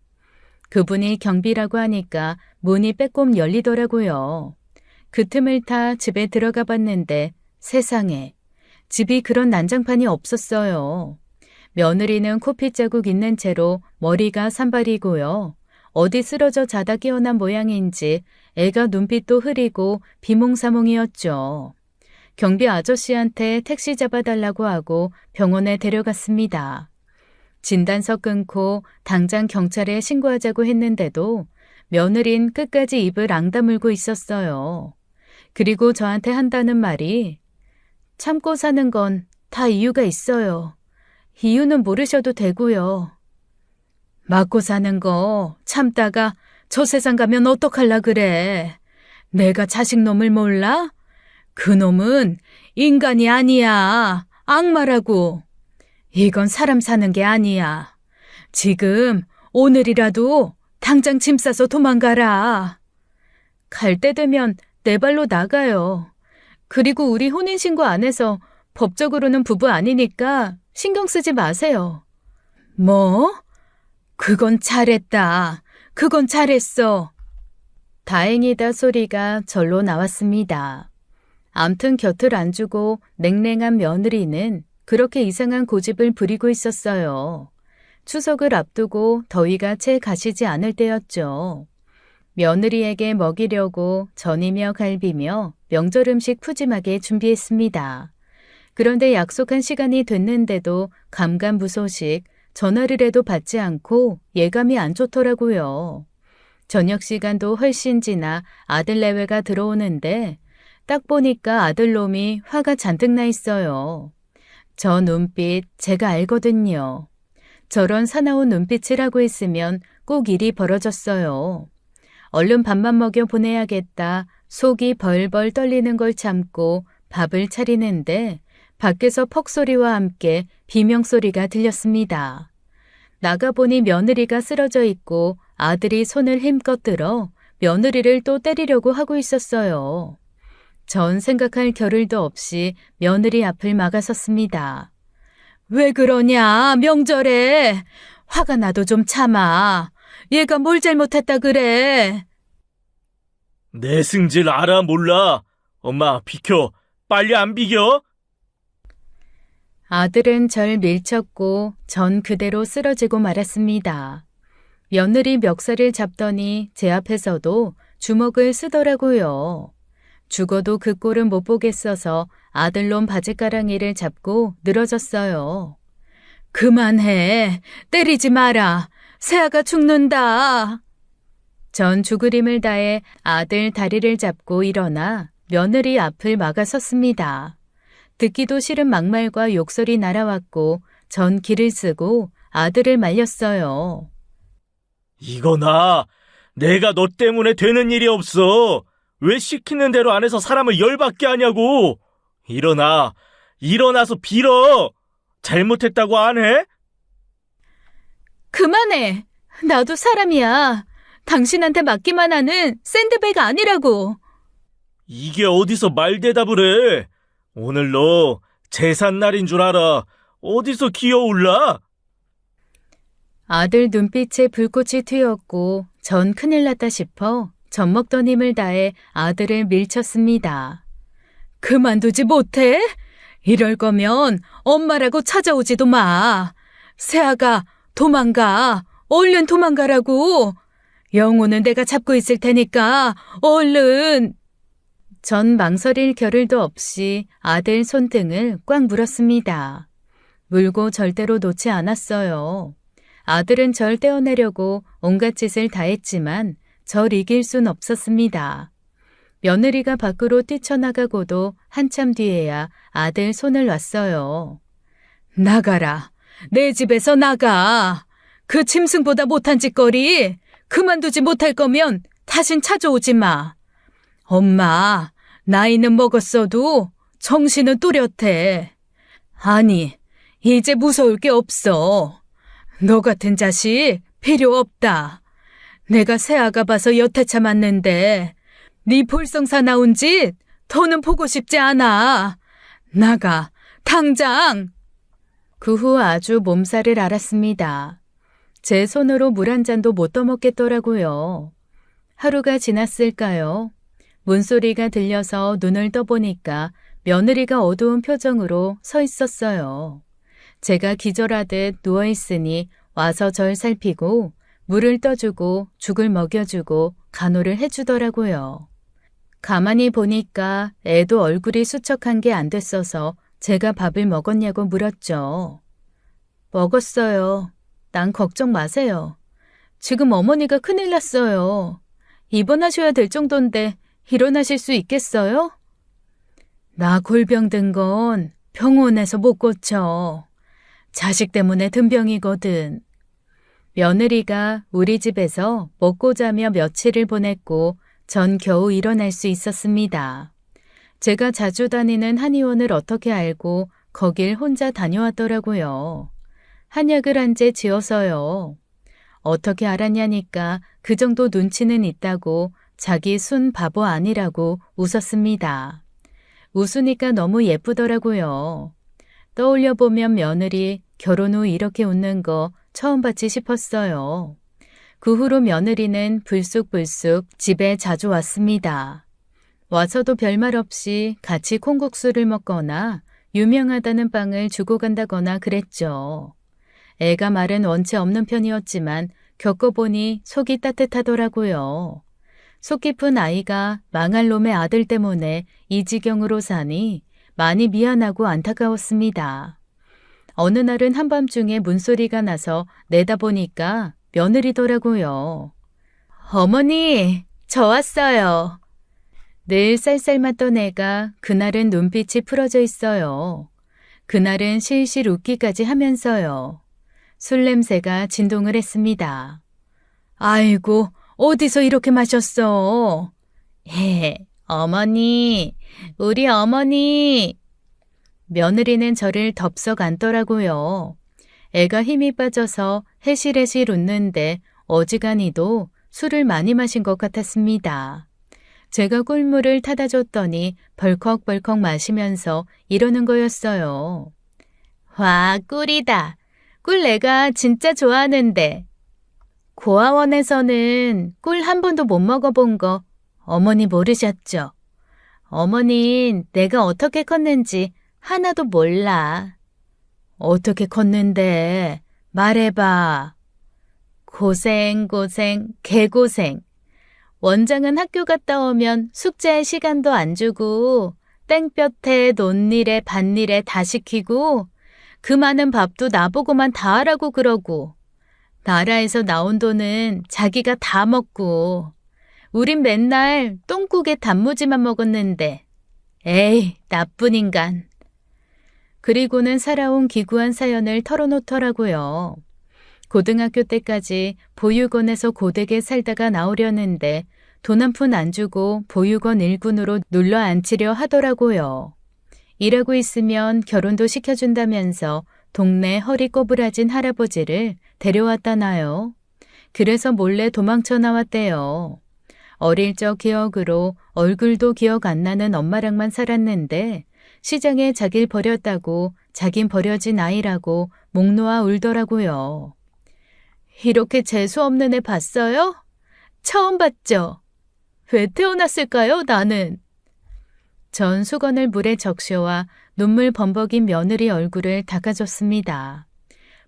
그분이 경비라고 하니까 문이 빼꼼 열리더라고요. 그 틈을 타 집에 들어가 봤는데 세상에, 집이 그런 난장판이 없었어요. 며느리는 코피 자국 있는 채로 머리가 산발이고요. 어디 쓰러져 자다 깨어난 모양인지 애가 눈빛도 흐리고 비몽사몽이었죠. 경비 아저씨한테 택시 잡아달라고 하고 병원에 데려갔습니다. 진단서 끊고 당장 경찰에 신고하자고 했는데도 며느린 끝까지 입을 앙다물고 있었어요. 그리고 저한테 한다는 말이 참고 사는 건 다 이유가 있어요. 이유는 모르셔도 되고요. 맞고 사는 거 참다가 저 세상 가면 어떡할라 그래. 내가 자식놈을 몰라? 그 놈은 인간이 아니야. 악마라고. 이건 사람 사는 게 아니야. 지금 오늘이라도 당장 짐 싸서 도망가라. 갈 때 되면 내 발로 나가요. 그리고 우리 혼인신고 안 해서 법적으로는 부부 아니니까 신경 쓰지 마세요. 뭐? 그건 잘했다. 그건 잘했어. 다행이다 소리가 절로 나왔습니다. 암튼 곁을 안 주고 냉랭한 며느리는 그렇게 이상한 고집을 부리고 있었어요. 추석을 앞두고 더위가 채 가시지 않을 때였죠. 며느리에게 먹이려고 전이며 갈비며 명절 음식 푸짐하게 준비했습니다. 그런데 약속한 시간이 됐는데도 감감무소식, 전화를 해도 받지 않고 예감이 안 좋더라고요. 저녁 시간도 훨씬 지나 아들 내외가 들어오는데 딱 보니까 아들놈이 화가 잔뜩 나 있어요. 저 눈빛 제가 알거든요. 저런 사나운 눈빛을 하고 있으면 꼭 일이 벌어졌어요. 얼른 밥만 먹여 보내야겠다. 속이 벌벌 떨리는 걸 참고 밥을 차리는데 밖에서 퍽소리와 함께 비명소리가 들렸습니다. 나가보니 며느리가 쓰러져 있고 아들이 손을 힘껏 들어 며느리를 또 때리려고 하고 있었어요. 전 생각할 겨를도 없이 며느리 앞을 막아섰습니다. 왜 그러냐, 명절에. 화가 나도 좀 참아. 얘가 뭘 잘못했다 그래. 내 승질 알아 몰라? 엄마 비켜. 빨리 안 비겨? 아들은 절 밀쳤고 전 그대로 쓰러지고 말았습니다. 며느리 멱살을 잡더니 제 앞에서도 주먹을 쓰더라고요. 죽어도 그 꼴은 못 보겠어서 아들놈 바지가랑이를 잡고 늘어졌어요. 그만해. 때리지 마라. 새아가 죽는다. 전 죽을 힘을 다해 아들 다리를 잡고 일어나 며느리 앞을 막아섰습니다. 듣기도 싫은 막말과 욕설이 날아왔고 전 기를 쓰고 아들을 말렸어요. 이거나 내가 너 때문에 되는 일이 없어. 왜 시키는 대로 안 해서 사람을 열받게 하냐고. 일어나서 빌어. 잘못했다고 안 해? 그만해. 나도 사람이야. 당신한테 맡기만 하는 샌드백 아니라고. 이게 어디서 말대답을 해. 오늘 너 제삿날인 줄 알아. 어디서 기어올라? 아들 눈빛에 불꽃이 튀었고 전 큰일 났다 싶어 젖먹던 힘을 다해 아들을 밀쳤습니다. 그만두지 못해? 이럴 거면 엄마라고 찾아오지도 마. 새아가 도망가. 얼른 도망가라고. 영호는 내가 잡고 있을 테니까 얼른. 전 망설일 겨를도 없이 아들 손등을 꽉 물었습니다. 물고 절대로 놓지 않았어요. 아들은 절 떼어내려고 온갖 짓을 다 했지만 절 이길 순 없었습니다. 며느리가 밖으로 뛰쳐나가고도 한참 뒤에야 아들 손을 놨어요. 나가라. 내 집에서 나가. 그 짐승보다 못한 짓거리 그만두지 못할 거면 다신 찾아오지 마. 엄마, 나이는 먹었어도 정신은 또렷해. 아니, 이제 무서울 게 없어. 너 같은 자식 필요 없다. 내가 새아가 봐서 여태 참았는데 네 볼성사 나온 짓 더는 보고 싶지 않아. 나가, 당장. 그 후 아주 몸살을 앓았습니다. 제 손으로 물 한 잔도 못 떠먹겠더라고요. 하루가 지났을까요? 문소리가 들려서 눈을 떠보니까 며느리가 어두운 표정으로 서 있었어요. 제가 기절하듯 누워있으니 와서 절 살피고 물을 떠주고 죽을 먹여주고 간호를 해주더라고요. 가만히 보니까 애도 얼굴이 수척한 게 안 됐어서 제가 밥을 먹었냐고 물었죠. 먹었어요. 난 걱정 마세요. 지금 어머니가 큰일 났어요. 입원하셔야 될 정도인데 일어나실 수 있겠어요? 나 골병 든 건 병원에서 못 고쳐. 자식 때문에 든 병이거든. 며느리가 우리 집에서 먹고 자며 며칠을 보냈고 전 겨우 일어날 수 있었습니다. 제가 자주 다니는 한의원을 어떻게 알고 거길 혼자 다녀왔더라고요. 한약을 한 재 지어서요. 어떻게 알았냐니까 그 정도 눈치는 있다고 자기 순 바보 아니라고 웃었습니다. 웃으니까 너무 예쁘더라고요. 떠올려보면 며느리 결혼 후 이렇게 웃는 거 처음 봤지 싶었어요. 그 후로 며느리는 불쑥불쑥 집에 자주 왔습니다. 와서도 별말 없이 같이 콩국수를 먹거나 유명하다는 빵을 주고 간다거나 그랬죠. 애가 말은 원체 없는 편이었지만 겪어보니 속이 따뜻하더라고요. 속 깊은 아이가 망할 놈의 아들 때문에 이 지경으로 사니 많이 미안하고 안타까웠습니다. 어느 날은 한밤중에 문소리가 나서 내다보니까 며느리더라고요. 어머니, 저 왔어요. 늘 쌀쌀맞던 애가 그날은 눈빛이 풀어져 있어요. 그날은 실실 웃기까지 하면서요. 술 냄새가 진동을 했습니다. 아이고, 어디서 이렇게 마셨어? 어머니, 우리 어머니. 며느리는 저를 덥석 안더라고요. 애가 힘이 빠져서 해실해실 웃는데 어지간히도 술을 많이 마신 것 같았습니다. 제가 꿀물을 타다 줬더니 벌컥벌컥 마시면서 이러는 거였어요. 와, 꿀이다. 꿀 내가 진짜 좋아하는데. 고아원에서는 꿀 한 번도 못 먹어본 거 어머니 모르셨죠? 어머닌 내가 어떻게 컸는지 하나도 몰라. 어떻게 컸는데? 말해봐. 고생, 개고생. 원장은 학교 갔다 오면 숙제할 시간도 안 주고 땡볕에 논일에 밭일에 다 시키고 그 많은 밥도 나보고만 다 하라고 그러고 나라에서 나온 돈은 자기가 다 먹고 우린 맨날 똥국에 단무지만 먹었는데 에이 나쁜 인간. 그리고는 살아온 기구한 사연을 털어놓더라고요. 고등학교 때까지 보육원에서 고되게 살다가 나오려는데 돈 한 푼 안 주고 보육원 일군으로 눌러 앉히려 하더라고요. 일하고 있으면 결혼도 시켜준다면서 동네 허리 꼬부라진 할아버지를 데려왔다나요. 그래서 몰래 도망쳐 나왔대요. 어릴 적 기억으로 얼굴도 기억 안 나는 엄마랑만 살았는데 시장에 자길 버렸다고 자긴 버려진 아이라고 목 놓아 울더라고요. 이렇게 재수없는 애 봤어요? 처음 봤죠? 왜 태어났을까요, 나는? 전 수건을 물에 적셔와 눈물 범벅인 며느리 얼굴을 닦아줬습니다.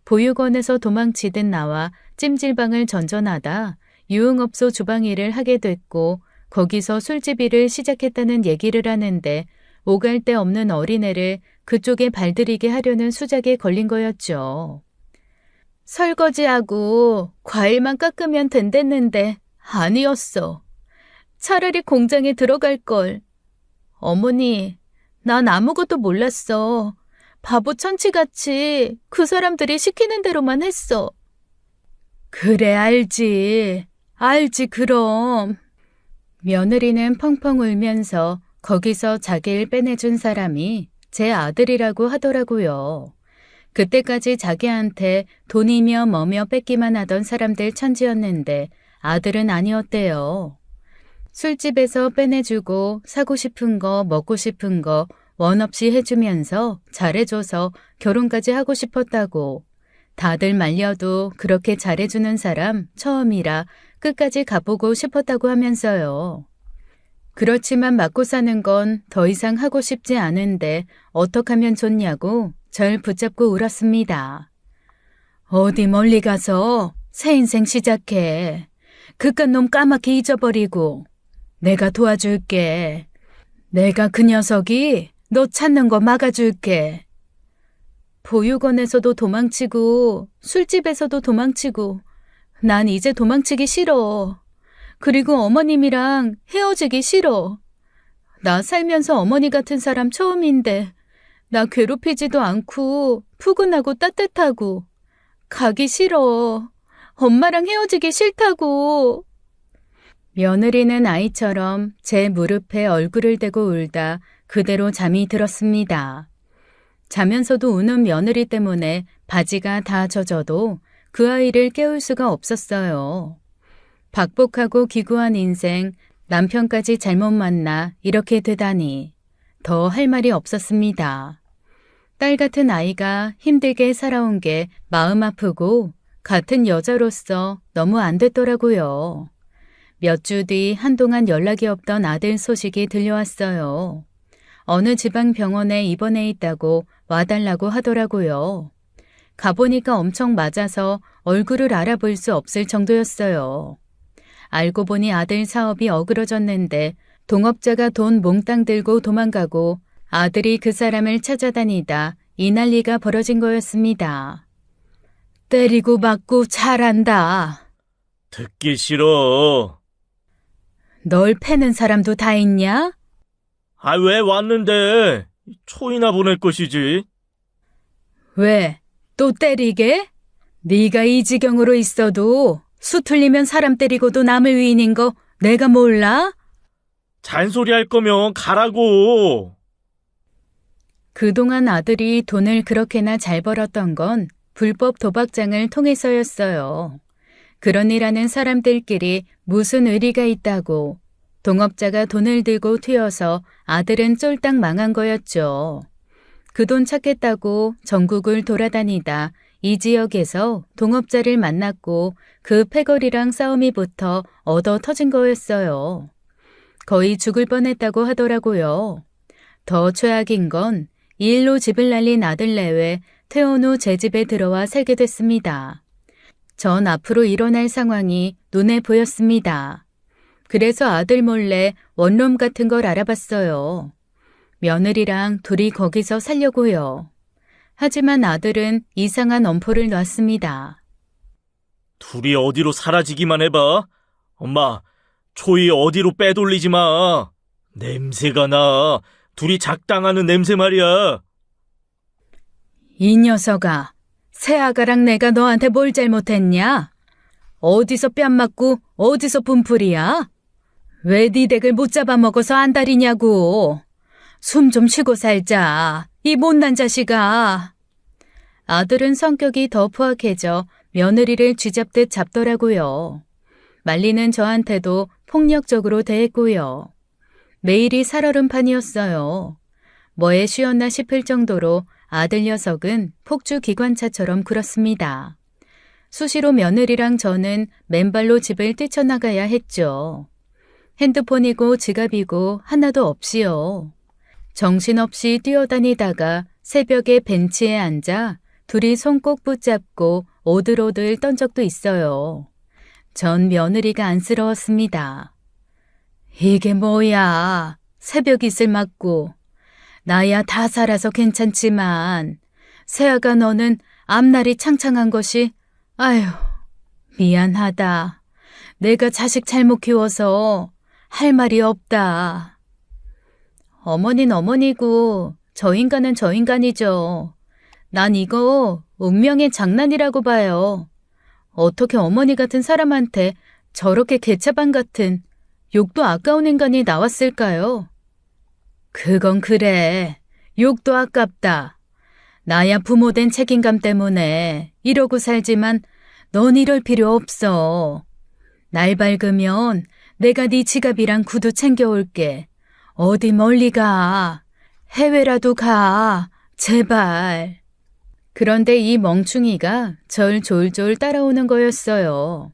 보육원에서 도망치듯 나와 찜질방을 전전하다 유흥업소 주방 일을 하게 됐고 거기서 술집 일을 시작했다는 얘기를 하는데 오갈 데 없는 어린애를 그쪽에 발들이게 하려는 수작에 걸린 거였죠. 설거지하고 과일만 깎으면 된댔는데 아니었어. 차라리 공장에 들어갈 걸. 어머니, 난 아무것도 몰랐어. 바보 천치같이 그 사람들이 시키는 대로만 했어. 그래, 알지. 알지, 그럼. 며느리는 펑펑 울면서 거기서 자기를 빼내준 사람이 제 아들이라고 하더라고요. 그때까지 자기한테 돈이며 뭐며 뺏기만 하던 사람들 천지였는데 아들은 아니었대요. 술집에서 빼내주고 사고 싶은 거 먹고 싶은 거 원 없이 해주면서 잘해줘서 결혼까지 하고 싶었다고. 다들 말려도 그렇게 잘해주는 사람 처음이라 끝까지 가보고 싶었다고 하면서요. 그렇지만 맞고 사는 건 더 이상 하고 싶지 않은데 어떻게 하면 좋냐고 절 붙잡고 울었습니다. 어디 멀리 가서 새 인생 시작해. 그깟 놈 까맣게 잊어버리고 내가 도와줄게. 내가 그 녀석이 너 찾는 거 막아줄게. 보육원에서도 도망치고 술집에서도 도망치고 난 이제 도망치기 싫어. 그리고 어머님이랑 헤어지기 싫어. 나 살면서 어머니 같은 사람 처음인데 나 괴롭히지도 않고 푸근하고 따뜻하고 가기 싫어. 엄마랑 헤어지기 싫다고. 며느리는 아이처럼 제 무릎에 얼굴을 대고 울다 그대로 잠이 들었습니다. 자면서도 우는 며느리 때문에 바지가 다 젖어도 그 아이를 깨울 수가 없었어요. 박복하고 기구한 인생, 남편까지 잘못 만나 이렇게 되다니 더 할 말이 없었습니다. 딸 같은 아이가 힘들게 살아온 게 마음 아프고 같은 여자로서 너무 안 됐더라고요. 몇 주 뒤 한동안 연락이 없던 아들 소식이 들려왔어요. 어느 지방 병원에 입원해 있다고 와달라고 하더라고요. 가보니까 엄청 맞아서 얼굴을 알아볼 수 없을 정도였어요. 알고 보니 아들 사업이 어그러졌는데 동업자가 돈 몽땅 들고 도망가고 아들이 그 사람을 찾아다니다 이 난리가 벌어진 거였습니다. 때리고 맞고 잘한다. 듣기 싫어. 널 패는 사람도 다 있냐? 아, 왜 왔는데? 초이나 보낼 것이지. 왜? 또 때리게? 네가 이 지경으로 있어도 수틀리면 사람 때리고도 남을 위인인 거 내가 몰라? 잔소리 할 거면 가라고. 그동안 아들이 돈을 그렇게나 잘 벌었던 건 불법 도박장을 통해서였어요. 그런 일 하는 사람들끼리 무슨 의리가 있다고. 동업자가 돈을 들고 튀어서 아들은 쫄딱 망한 거였죠. 그 돈 찾겠다고 전국을 돌아다니다 이 지역에서 동업자를 만났고 그 패거리랑 싸움이 붙어 얻어 터진 거였어요. 거의 죽을 뻔했다고 하더라고요. 더 최악인 건 이 일로 집을 날린 아들 내외 퇴원 후 제 집에 들어와 살게 됐습니다. 전 앞으로 일어날 상황이 눈에 보였습니다. 그래서 아들 몰래 원룸 같은 걸 알아봤어요. 며느리랑 둘이 거기서 살려고요. 하지만 아들은 이상한 엄포를 놨습니다. 둘이 어디로 사라지기만 해봐. 엄마, 초이 어디로 빼돌리지 마. 냄새가 나. 둘이 작당하는 냄새 말이야. 이 녀석아, 새아가랑 내가 너한테 뭘 잘못했냐? 어디서 뺨 맞고 어디서 분풀이야? 왜 네 댁을 못 잡아먹어서 안달이냐고. 숨 좀 쉬고 살자, 이 못난 자식아. 아들은 성격이 더 포악해져 며느리를 쥐잡듯 잡더라고요. 말리는 저한테도 폭력적으로 대했고요. 매일이 살얼음판이었어요. 뭐에 쉬었나 싶을 정도로 아들 녀석은 폭주기관차처럼 굴었습니다. 수시로 며느리랑 저는 맨발로 집을 뛰쳐나가야 했죠. 핸드폰이고 지갑이고 하나도 없이요. 정신없이 뛰어다니다가 새벽에 벤치에 앉아 둘이 손 꼭 붙잡고 오들오들 떤 적도 있어요. 전 며느리가 안쓰러웠습니다. 이게 뭐야, 새벽 이슬 맞고. 나야 다 살아서 괜찮지만 새아가 너는 앞날이 창창한 것이. 아휴, 미안하다. 내가 자식 잘못 키워서 할 말이 없다. 어머니는 어머니고 저 인간은 저 인간이죠. 난 이거 운명의 장난이라고 봐요. 어떻게 어머니 같은 사람한테 저렇게 개차반 같은 욕도 아까운 인간이 나왔을까요? 그건 그래. 욕도 아깝다. 나야 부모된 책임감 때문에 이러고 살지만 넌 이럴 필요 없어. 날 밝으면 내가 네 지갑이랑 구두 챙겨올게. 어디 멀리 가. 해외라도 가. 제발. 그런데 이 멍충이가 절 졸졸 따라오는 거였어요.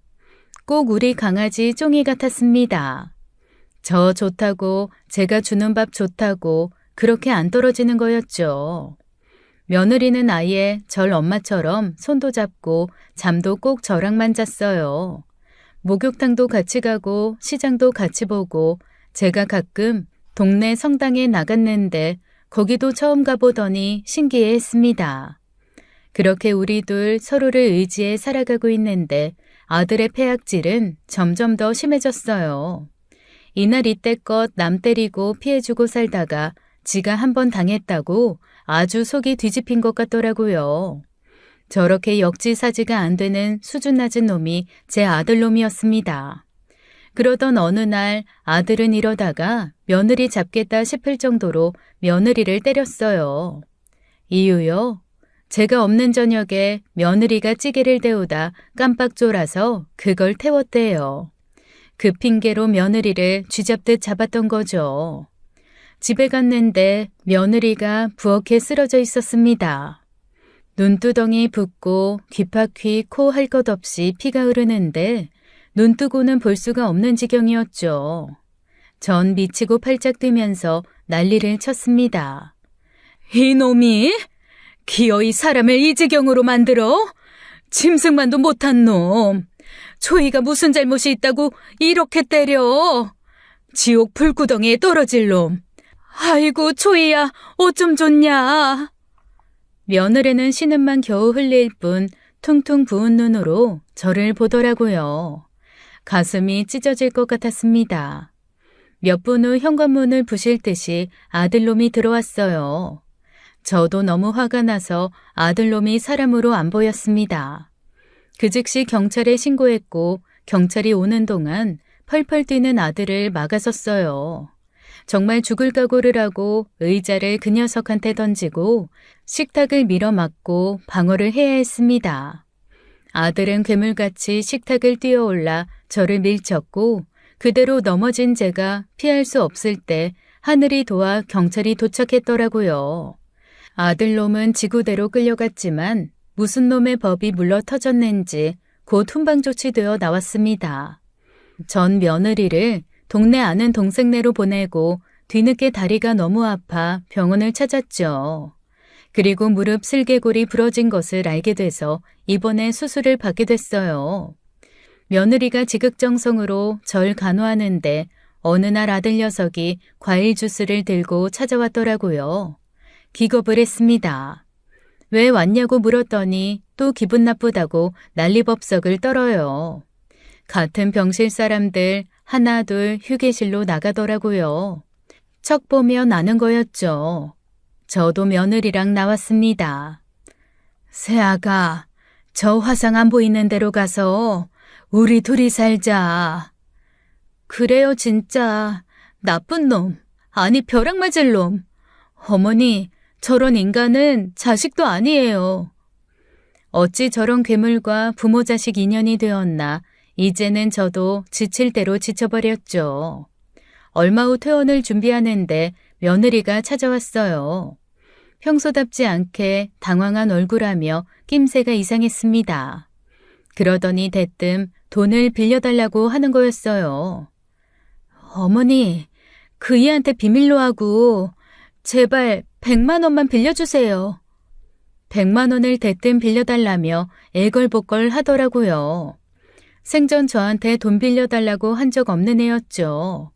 꼭 우리 강아지 쫑이 같았습니다. 저 좋다고, 제가 주는 밥 좋다고 그렇게 안 떨어지는 거였죠. 며느리는 아예 절 엄마처럼 손도 잡고 잠도 꼭 저랑만 잤어요. 목욕탕도 같이 가고 시장도 같이 보고 제가 가끔 동네 성당에 나갔는데 거기도 처음 가보더니 신기해했습니다. 그렇게 우리 둘 서로를 의지해 살아가고 있는데 아들의 폐악질은 점점 더 심해졌어요. 이날 이때껏 남 때리고 피해주고 살다가 지가 한 번 당했다고 아주 속이 뒤집힌 것 같더라고요. 저렇게 역지사지가 안 되는 수준 낮은 놈이 제 아들놈이었습니다. 그러던 어느 날 아들은 이러다가 며느리 잡겠다 싶을 정도로 며느리를 때렸어요. 이유요? 제가 없는 저녁에 며느리가 찌개를 데우다 깜빡 졸아서 그걸 태웠대요. 그 핑계로 며느리를 쥐잡듯 잡았던 거죠. 집에 갔는데 며느리가 부엌에 쓰러져 있었습니다. 눈두덩이 붓고 귀파귀 코 할 것 없이 피가 흐르는데 눈 뜨고는 볼 수가 없는 지경이었죠. 전 미치고 팔짝 뛰면서 난리를 쳤습니다. 이놈이? 기어이 사람을 이 지경으로 만들어? 짐승만도 못한 놈. 초이가 무슨 잘못이 있다고 이렇게 때려. 지옥 불구덩이에 떨어질 놈. 아이고 초이야, 어쩜 좋냐. 며느리는 신음만 겨우 흘릴 뿐 퉁퉁 부은 눈으로 저를 보더라고요. 가슴이 찢어질 것 같았습니다. 몇 분 후 현관문을 부실 듯이 아들놈이 들어왔어요. 저도 너무 화가 나서 아들놈이 사람으로 안 보였습니다. 그 즉시 경찰에 신고했고 경찰이 오는 동안 펄펄 뛰는 아들을 막아섰어요. 정말 죽을 각오를 하고 의자를 그 녀석한테 던지고 식탁을 밀어맞고 방어를 해야 했습니다. 아들은 괴물같이 식탁을 뛰어올라 저를 밀쳤고 그대로 넘어진 제가 피할 수 없을 때 하늘이 도와 경찰이 도착했더라고요. 아들놈은 지구대로 끌려갔지만 무슨 놈의 법이 물러터졌는지 곧 훈방 조치되어 나왔습니다. 전 며느리를 동네 아는 동생네로 보내고 뒤늦게 다리가 너무 아파 병원을 찾았죠. 그리고 무릎 슬개골이 부러진 것을 알게 돼서 입원해 수술을 받게 됐어요. 며느리가 지극정성으로 절 간호하는데 어느 날 아들 녀석이 과일 주스를 들고 찾아왔더라고요. 기겁을 했습니다. 왜 왔냐고 물었더니 또 기분 나쁘다고 난리법석을 떨어요. 같은 병실 사람들 하나 둘 휴게실로 나가더라고요. 척 보면 아는 거였죠. 저도 며느리랑 나왔습니다. 새아가, 저 화상 안 보이는 데로 가서 우리 둘이 살자. 그래요, 진짜. 나쁜 놈. 아니, 벼락 맞을 놈. 어머니, 저런 인간은 자식도 아니에요. 어찌 저런 괴물과 부모 자식 인연이 되었나. 이제는 저도 지칠 대로 지쳐버렸죠. 얼마 후 퇴원을 준비하는데 며느리가 찾아왔어요. 평소답지 않게 당황한 얼굴하며 낌새가 이상했습니다. 그러더니 대뜸 돈을 빌려달라고 하는 거였어요. 어머니, 그 이한테 비밀로 하고 제발 100만 원만 빌려주세요. 100만 원을 대뜸 빌려달라며 애걸복걸 하더라고요. 생전 저한테 돈 빌려달라고 한 적 없는 애였죠.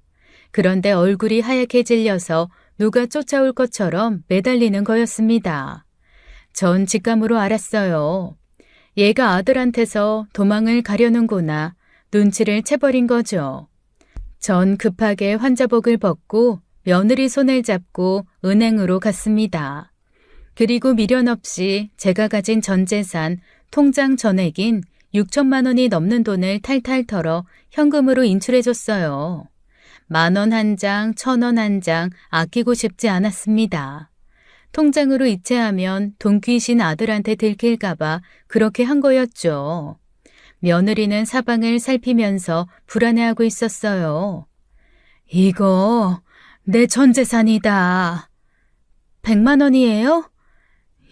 그런데 얼굴이 하얗게 질려서 누가 쫓아올 것처럼 매달리는 거였습니다. 전 직감으로 알았어요. 얘가 아들한테서 도망을 가려는구나. 눈치를 채버린 거죠. 전 급하게 환자복을 벗고 며느리 손을 잡고 은행으로 갔습니다. 그리고 미련 없이 제가 가진 전 재산, 통장 전액인 6천만 원이 넘는 돈을 탈탈 털어 현금으로 인출해줬어요. 10,000원 한 장, 1,000원 한 장 아끼고 싶지 않았습니다. 통장으로 이체하면 돈 귀신 아들한테 들킬까봐 그렇게 한 거였죠. 며느리는 사방을 살피면서 불안해하고 있었어요. 이거 내 전 재산이다. 100만 원이에요?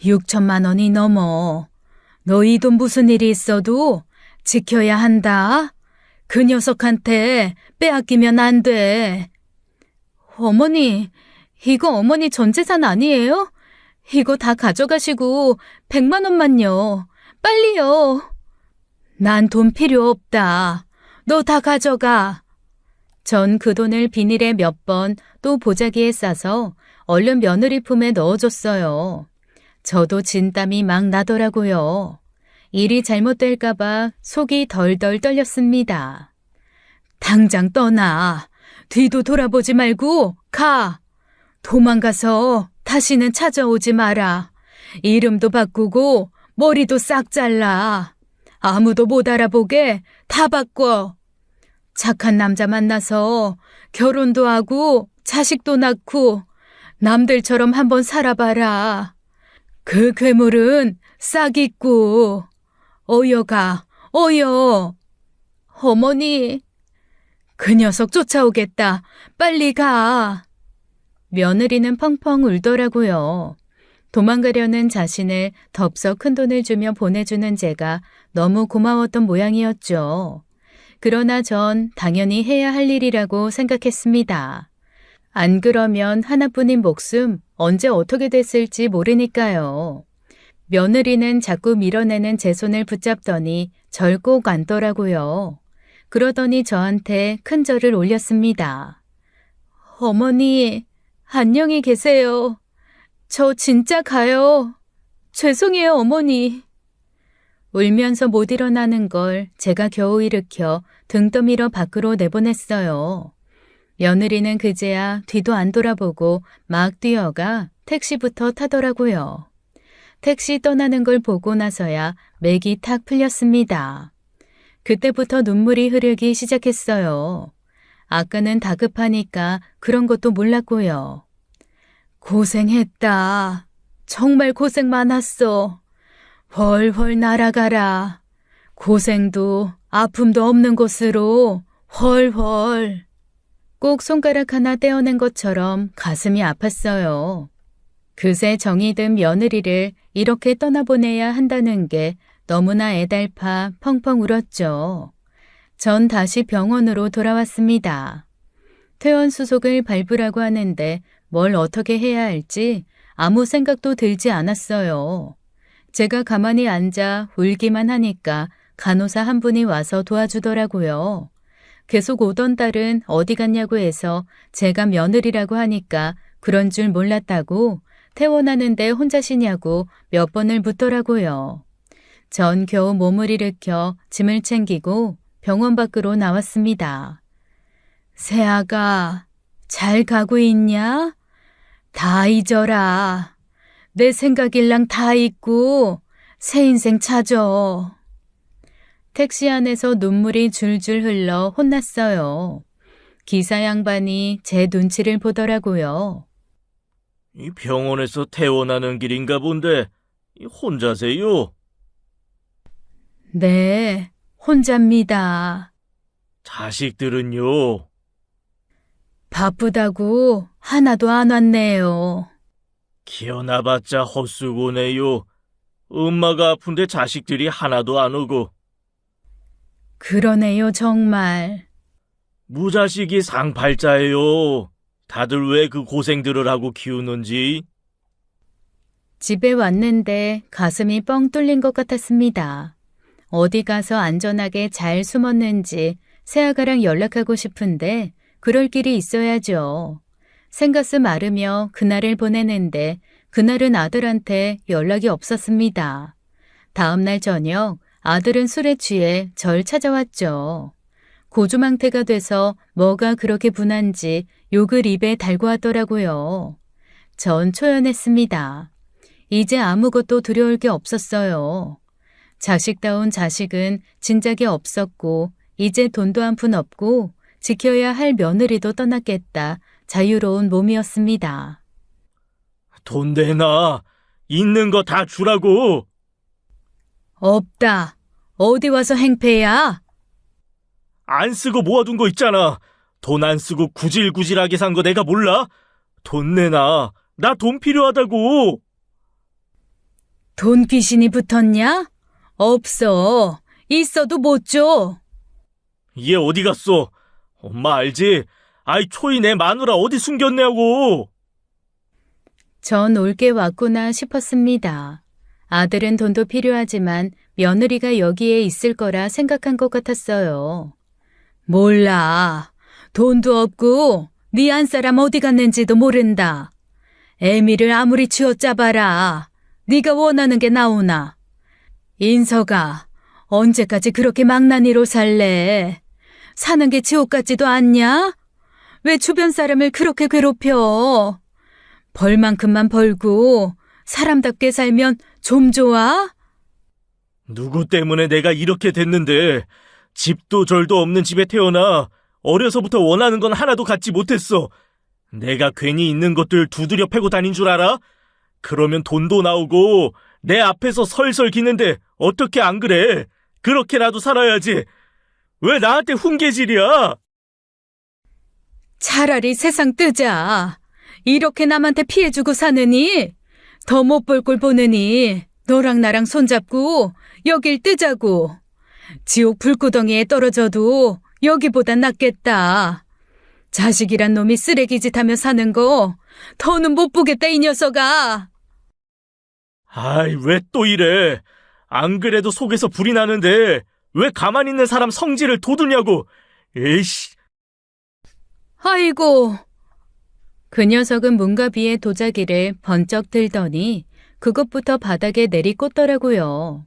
6천만 원이 넘어. 너 이 돈 무슨 일이 있어도 지켜야 한다. 그 녀석한테 빼앗기면 안 돼. 어머니, 이거 어머니 전 재산 아니에요? 이거 다 가져가시고 100만 원만요. 빨리요. 난 돈 필요 없다. 너 다 가져가. 전 그 돈을 비닐에 몇 번 또 보자기에 싸서 얼른 며느리 품에 넣어줬어요. 저도 진땀이 막 나더라고요. 일이 잘못될까봐 속이 덜덜 떨렸습니다. 당장 떠나. 뒤도 돌아보지 말고 가. 도망가서 다시는 찾아오지 마라. 이름도 바꾸고 머리도 싹 잘라. 아무도 못 알아보게 다 바꿔. 착한 남자 만나서 결혼도 하고 자식도 낳고 남들처럼 한번 살아봐라. 그 괴물은 싹 잊고 어여가 어여. 어머니, 그 녀석 쫓아오겠다. 빨리 가. 며느리는 펑펑 울더라고요. 도망가려는 자신을 덥석 큰 돈을 주며 보내주는 제가 너무 고마웠던 모양이었죠. 그러나 전 당연히 해야 할 일이라고 생각했습니다. 안 그러면 하나뿐인 목숨 언제 어떻게 됐을지 모르니까요. 며느리는 자꾸 밀어내는 제 손을 붙잡더니 절 꼭 안더라고요. 그러더니 저한테 큰 절을 올렸습니다. 어머니, 안녕히 계세요. 저 진짜 가요. 죄송해요, 어머니. 울면서 못 일어나는 걸 제가 겨우 일으켜 등 떠밀어 밖으로 내보냈어요. 며느리는 그제야 뒤도 안 돌아보고 막 뛰어가 택시부터 타더라고요. 택시 떠나는 걸 보고 나서야 맥이 탁 풀렸습니다. 그때부터 눈물이 흐르기 시작했어요. 아까는 다급하니까 그런 것도 몰랐고요. 고생했다. 정말 고생 많았어. 훨훨 날아가라. 고생도 아픔도 없는 곳으로 훨훨. 꼭 손가락 하나 떼어낸 것처럼 가슴이 아팠어요. 그새 정이 든 며느리를 이렇게 떠나보내야 한다는 게 너무나 애달파 펑펑 울었죠. 전 다시 병원으로 돌아왔습니다. 퇴원 수속을 밟으라고 하는데 뭘 어떻게 해야 할지 아무 생각도 들지 않았어요. 제가 가만히 앉아 울기만 하니까 간호사 한 분이 와서 도와주더라고요. 계속 오던 딸은 어디 갔냐고 해서 제가 며느리라고 하니까 그런 줄 몰랐다고 퇴원하는데 혼자시냐고 몇 번을 묻더라고요. 전 겨우 몸을 일으켜 짐을 챙기고 병원 밖으로 나왔습니다. 새아가 잘 가고 있냐? 다 잊어라. 내 생각일랑 다 잊고 새 인생 찾어. 택시 안에서 눈물이 줄줄 흘러 혼났어요. 기사 양반이 제 눈치를 보더라고요. 이 병원에서 퇴원하는 길인가 본데 혼자세요? 네, 혼자입니다. 자식들은요? 바쁘다고 하나도 안 왔네요. 키워놔봤자 헛수고네요. 엄마가 아픈데 자식들이 하나도 안 오고. 그러네요, 정말. 무자식이 상팔자예요. 다들 왜 그 고생들을 하고 키우는지. 집에 왔는데 가슴이 뻥 뚫린 것 같았습니다. 어디 가서 안전하게 잘 숨었는지 새아가랑 연락하고 싶은데 그럴 길이 있어야죠. 생가슴 앓으며 그날을 보내는데 그날은 아들한테 연락이 없었습니다. 다음날 저녁 아들은 술에 취해 절 찾아왔죠. 고주망태가 돼서 뭐가 그렇게 분한지 욕을 입에 달고 하더라고요. 전 초연했습니다. 이제 아무것도 두려울 게 없었어요. 자식다운 자식은 진작에 없었고 이제 돈도 한 푼 없고 지켜야 할 며느리도 떠났겠다. 자유로운 몸이었습니다. 돈 내놔. 있는 거 다 주라고. 없다. 어디 와서 행패야? 안 쓰고 모아둔 거 있잖아. 돈 안 쓰고 구질구질하게 산 거 내가 몰라? 돈 내놔. 나 돈 필요하다고. 돈 귀신이 붙었냐? 없어. 있어도 못 줘. 얘 어디 갔어? 엄마 알지? 아이 초이 내 마누라 어디 숨겼냐고. 전 올게 왔구나 싶었습니다. 아들은 돈도 필요하지만 며느리가 여기에 있을 거라 생각한 것 같았어요. 몰라. 돈도 없고 네 안사람 어디 갔는지도 모른다. 애미를 아무리 쥐어짜봐라. 네가 원하는 게 나오나. 인서가 언제까지 그렇게 망나니로 살래? 사는 게 지옥 같지도 않냐? 왜 주변 사람을 그렇게 괴롭혀? 벌 만큼만 벌고 사람답게 살면 좀 좋아? 누구 때문에 내가 이렇게 됐는데 집도 절도 없는 집에 태어나 어려서부터 원하는 건 하나도 갖지 못했어. 내가 괜히 있는 것들 두드려 패고 다닌 줄 알아? 그러면 돈도 나오고 내 앞에서 설설 기는데 어떻게 안 그래? 그렇게라도 살아야지. 왜 나한테 훈계질이야? 차라리 세상 뜨자. 이렇게 남한테 피해주고 사느니 더 못 볼 꼴 보느니 너랑 나랑 손잡고 여길 뜨자고. 지옥 불구덩이에 떨어져도 여기보단 낫겠다. 자식이란 놈이 쓰레기짓 하며 사는 거 더는 못 보겠다 이 녀석아. 아이 왜 또 이래? 안 그래도 속에서 불이 나는데 왜 가만히 있는 사람 성질을 돋우냐고. 에이씨. 아이고. 그 녀석은 문가비의 도자기를 번쩍 들더니 그것부터 바닥에 내리꽂더라고요.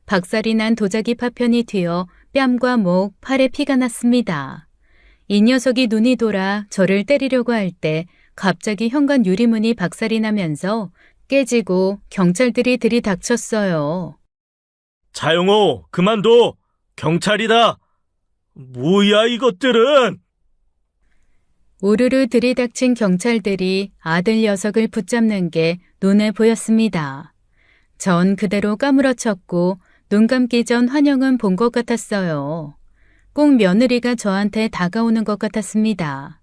박살이 난 도자기 파편이 튀어 뺨과 목, 팔에 피가 났습니다. 이 녀석이 눈이 돌아 저를 때리려고 할 때 갑자기 현관 유리문이 박살이 나면서 깨지고 경찰들이 들이닥쳤어요. 자영호, 그만둬! 경찰이다! 뭐야, 이것들은! 우르르 들이닥친 경찰들이 아들 녀석을 붙잡는 게 눈에 보였습니다. 전 그대로 까무러쳤고 눈 감기 전 환영은 본 것 같았어요. 꼭 며느리가 저한테 다가오는 것 같았습니다.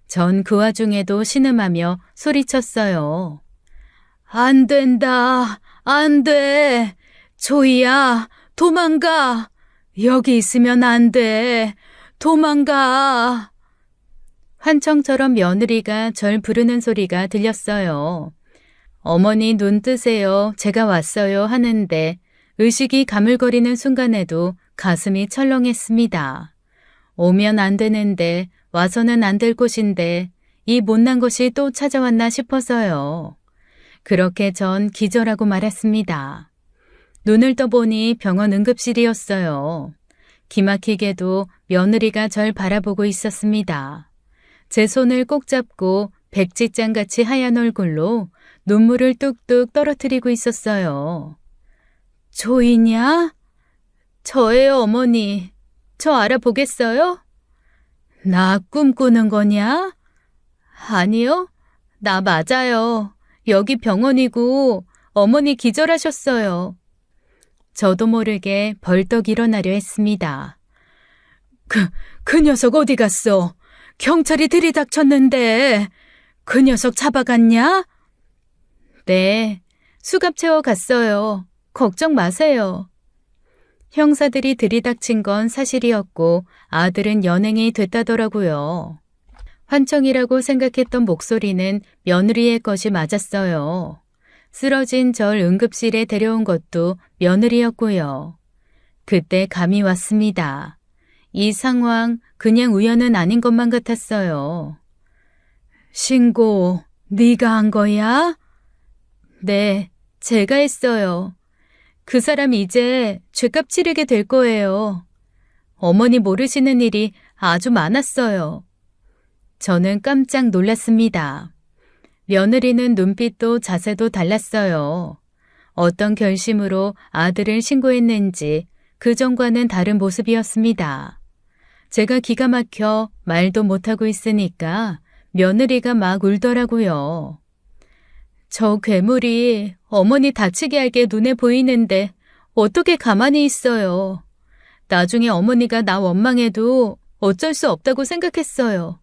전 그 와중에도 신음하며 소리쳤어요. 안 된다. 안 돼. 조이야, 도망가. 여기 있으면 안 돼. 도망가. 환청처럼 며느리가 절 부르는 소리가 들렸어요. 어머니 눈 뜨세요. 제가 왔어요 하는데 의식이 가물거리는 순간에도 가슴이 철렁했습니다. 오면 안 되는데 와서는 안 될 곳인데 이 못난 것이 또 찾아왔나 싶어서요. 그렇게 전 기절하고 말았습니다. 눈을 떠보니 병원 응급실이었어요. 기막히게도 며느리가 절 바라보고 있었습니다. 제 손을 꼭 잡고 백지장같이 하얀 얼굴로 눈물을 뚝뚝 떨어뜨리고 있었어요. 조이냐? 저예요, 어머니. 저 알아보겠어요? 나 꿈꾸는 거냐? 아니요, 나 맞아요. 여기 병원이고 어머니 기절하셨어요. 저도 모르게 벌떡 일어나려 했습니다. 그 녀석 어디 갔어? 경찰이 들이닥쳤는데 그 녀석 잡아갔냐? 네, 수갑 채워 갔어요. 걱정 마세요. 형사들이 들이닥친 건 사실이었고 아들은 연행이 됐다더라고요. 환청이라고 생각했던 목소리는 며느리의 것이 맞았어요. 쓰러진 절 응급실에 데려온 것도 며느리였고요. 그때 감이 왔습니다. 이 상황 그냥 우연은 아닌 것만 같았어요. 신고 네가 한 거야? 네, 제가 했어요. 그 사람 이제 죗값 치르게 될 거예요. 어머니 모르시는 일이 아주 많았어요. 저는 깜짝 놀랐습니다. 며느리는 눈빛도 자세도 달랐어요. 어떤 결심으로 아들을 신고했는지 그전과는 다른 모습이었습니다. 제가 기가 막혀 말도 못하고 있으니까 며느리가 막 울더라고요. 저 괴물이 어머니 다치게 하게 눈에 보이는데 어떻게 가만히 있어요. 나중에 어머니가 나 원망해도 어쩔 수 없다고 생각했어요.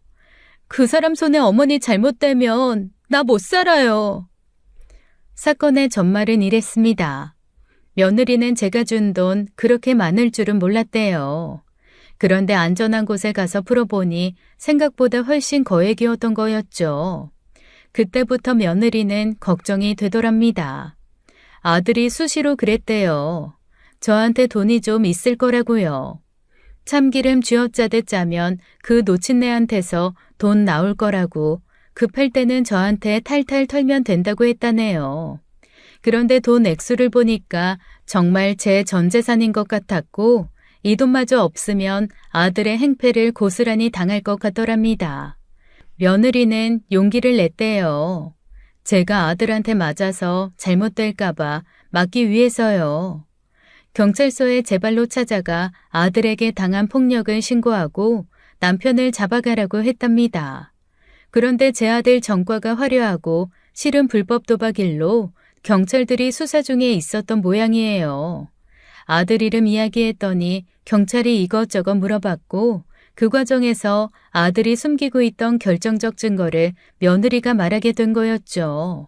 그 사람 손에 어머니 잘못되면 나 못 살아요. 사건의 전말은 이랬습니다. 며느리는 제가 준 돈 그렇게 많을 줄은 몰랐대요. 그런데 안전한 곳에 가서 풀어보니 생각보다 훨씬 거액이었던 거였죠. 그때부터 며느리는 걱정이 되더랍니다. 아들이 수시로 그랬대요. 저한테 돈이 좀 있을 거라고요. 참기름 쥐어짜듯 짜면 그 노친네한테서 돈 나올 거라고 급할 때는 저한테 탈탈 털면 된다고 했다네요. 그런데 돈 액수를 보니까 정말 제 전 재산인 것 같았고 이 돈마저 없으면 아들의 행패를 고스란히 당할 것 같더랍니다. 며느리는 용기를 냈대요. 제가 아들한테 맞아서 잘못될까봐 막기 위해서요. 경찰서에 제 발로 찾아가 아들에게 당한 폭력을 신고하고 남편을 잡아가라고 했답니다. 그런데 제 아들 전과가 화려하고 실은 불법 도박 일로 경찰들이 수사 중에 있었던 모양이에요. 아들 이름 이야기했더니 경찰이 이것저것 물어봤고 그 과정에서 아들이 숨기고 있던 결정적 증거를 며느리가 말하게 된 거였죠.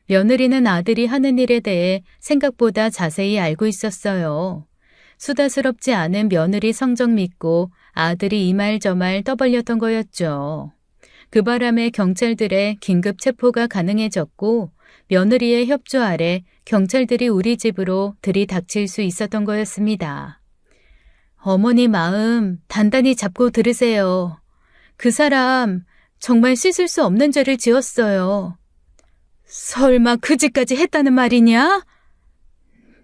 며느리는 아들이 하는 일에 대해 생각보다 자세히 알고 있었어요. 수다스럽지 않은 며느리 성적 믿고 아들이 이 말 저 말 떠벌렸던 거였죠. 그 바람에 경찰들의 긴급 체포가 가능해졌고 며느리의 협조 아래 경찰들이 우리 집으로 들이닥칠 수 있었던 거였습니다. 어머니 마음 단단히 잡고 들으세요. 그 사람 정말 씻을 수 없는 죄를 지었어요. 설마 그 짓까지 했다는 말이냐?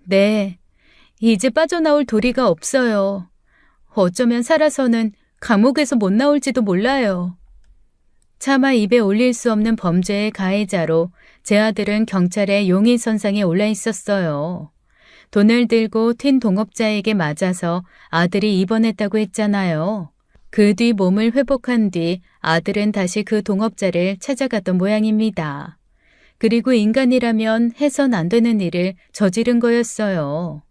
네, 이제 빠져나올 도리가 없어요. 어쩌면 살아서는 감옥에서 못 나올지도 몰라요. 차마 입에 올릴 수 없는 범죄의 가해자로 제 아들은 경찰의 용의선상에 올라 있었어요. 돈을 들고 튄 동업자에게 맞아서 아들이 입원했다고 했잖아요. 그 뒤 몸을 회복한 뒤 아들은 다시 그 동업자를 찾아갔던 모양입니다. 그리고 인간이라면 해선 안 되는 일을 저지른 거였어요.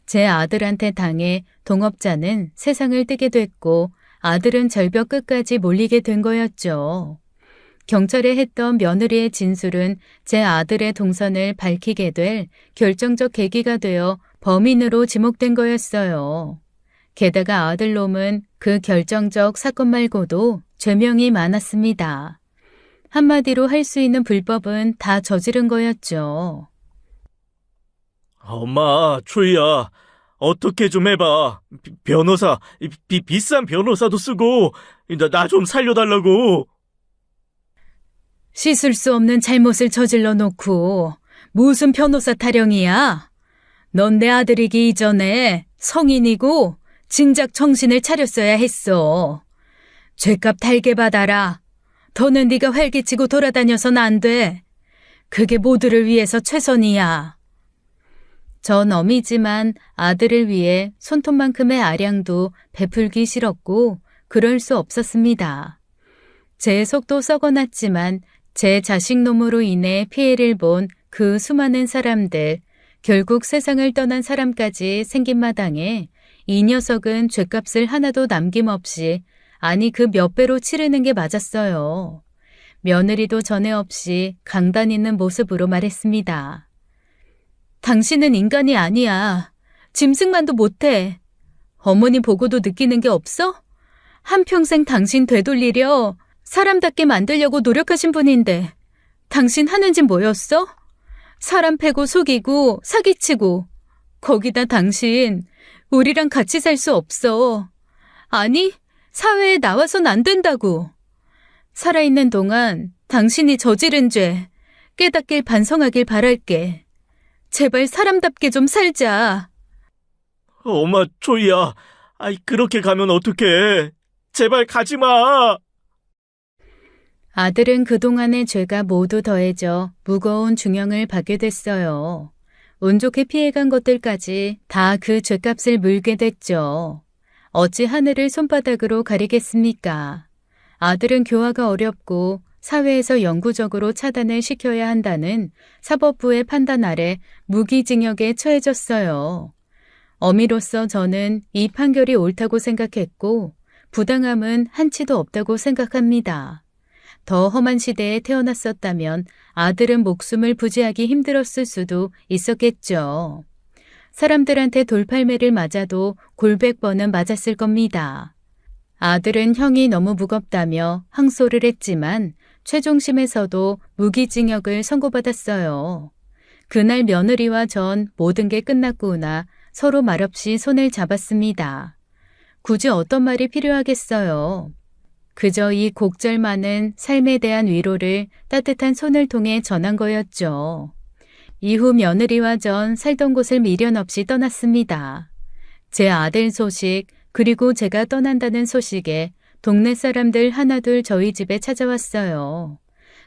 제 아들한테 당해 동업자는 세상을 뜨게 됐고 아들은 절벽 끝까지 몰리게 된 거였죠. 경찰에 했던 며느리의 진술은 제 아들의 동선을 밝히게 될 결정적 계기가 되어 범인으로 지목된 거였어요. 게다가 아들놈은 그 결정적 사건 말고도 죄명이 많았습니다. 한마디로 할 수 있는 불법은 다 저지른 거였죠. 엄마, 초이야. 어떻게 좀 해봐. 변호사, 비싼 변호사도 쓰고, 나 좀 살려달라고. 씻을 수 없는 잘못을 저질러 놓고 무슨 변호사 타령이야? 넌 내 아들이기 이전에 성인이고 진작 정신을 차렸어야 했어. 죗값 달게 받아라. 더는 네가 활기치고 돌아다녀선 안 돼. 그게 모두를 위해서 최선이야. 전 어미지만 아들을 위해 손톱만큼의 아량도 베풀기 싫었고 그럴 수 없었습니다. 제 속도 썩어났지만 제 자식 놈으로 인해 피해를 본 그 수많은 사람들, 결국 세상을 떠난 사람까지 생긴 마당에 이 녀석은 죗값을 하나도 남김없이, 아니 그 몇 배로 치르는 게 맞았어요. 며느리도 전에 없이 강단 있는 모습으로 말했습니다. 당신은 인간이 아니야. 짐승만도 못해. 어머니 보고도 느끼는 게 없어? 한평생 당신 되돌리려 사람답게 만들려고 노력하신 분인데 당신 하는 짓 뭐였어? 사람 패고 속이고 사기치고. 거기다 당신 우리랑 같이 살 수 없어. 아니, 사회에 나와선 안 된다고. 살아있는 동안 당신이 저지른 죄 깨닫길 반성하길 바랄게. 제발 사람답게 좀 살자. 엄마, 초이야. 그렇게 가면 어떡해. 제발 가지 마. 아들은 그동안의 죄가 모두 더해져 무거운 중형을 받게 됐어요. 운 좋게 피해간 것들까지 다 그 죄값을 물게 됐죠. 어찌 하늘을 손바닥으로 가리겠습니까? 아들은 교화가 어렵고 사회에서 영구적으로 차단을 시켜야 한다는 사법부의 판단 아래 무기징역에 처해졌어요. 어미로서 저는 이 판결이 옳다고 생각했고 부당함은 한치도 없다고 생각합니다. 더 험한 시대에 태어났었다면 아들은 목숨을 부지하기 힘들었을 수도 있었겠죠. 사람들한테 돌팔매를 맞아도 골백 번은 맞았을 겁니다. 아들은 형이 너무 무겁다며 항소를 했지만 최종심에서도 무기징역을 선고받았어요. 그날 며느리와 전 모든 게 끝났구나 서로 말없이 손을 잡았습니다. 굳이 어떤 말이 필요하겠어요. 그저 이 곡절만은 삶에 대한 위로를 따뜻한 손을 통해 전한 거였죠. 이후 며느리와 전 살던 곳을 미련 없이 떠났습니다. 제 아들 소식 그리고 제가 떠난다는 소식에 동네 사람들 하나둘 저희 집에 찾아왔어요.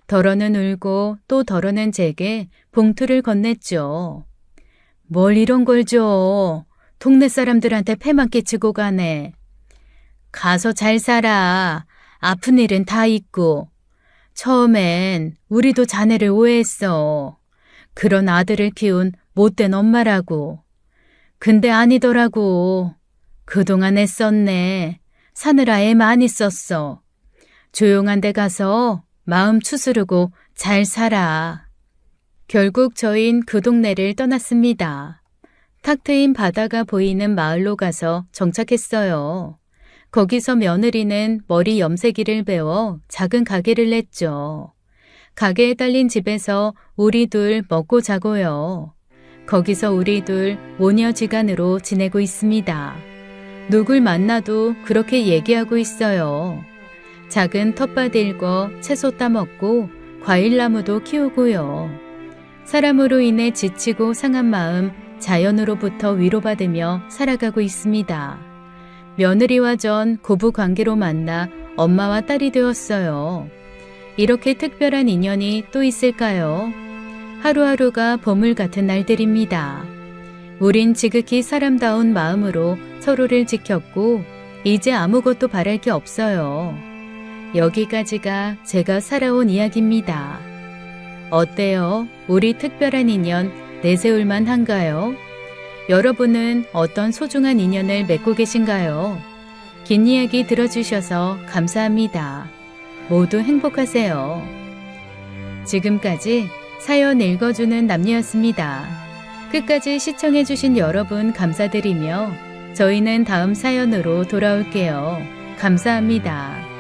덜어는 울고 또 덜어는 제게 봉투를 건넸죠. 뭘 이런 걸 줘. 동네 사람들한테 패만 끼치고 가네. 가서 잘 살아. 아픈 일은 다 있고. 처음엔 우리도 자네를 오해했어. 그런 아들을 키운 못된 엄마라고. 근데 아니더라고. 그동안 애썼네. 사느라 애 많이 썼어. 조용한 데 가서 마음 추스르고 잘 살아. 결국 저흰 그 동네를 떠났습니다. 탁 트인 바다가 보이는 마을로 가서 정착했어요. 거기서 며느리는 머리 염색기를 배워 작은 가게를 냈죠. 가게에 딸린 집에서 우리 둘 먹고 자고요. 거기서 우리 둘 모녀지간으로 지내고 있습니다. 누굴 만나도 그렇게 얘기하고 있어요. 작은 텃밭 일궈 채소 따먹고 과일나무도 키우고요. 사람으로 인해 지치고 상한 마음 자연으로부터 위로받으며 살아가고 있습니다. 며느리와 전 고부 관계로 만나 엄마와 딸이 되었어요. 이렇게 특별한 인연이 또 있을까요? 하루하루가 보물 같은 날들입니다. 우린 지극히 사람다운 마음으로 서로를 지켰고 이제 아무것도 바랄 게 없어요. 여기까지가 제가 살아온 이야기입니다. 어때요? 우리 특별한 인연 내세울만 한가요? 여러분은 어떤 소중한 인연을 맺고 계신가요? 긴 이야기 들어주셔서 감사합니다. 모두 행복하세요. 지금까지 사연 읽어주는 남녀였습니다. 끝까지 시청해주신 여러분 감사드리며 저희는 다음 사연으로 돌아올게요. 감사합니다.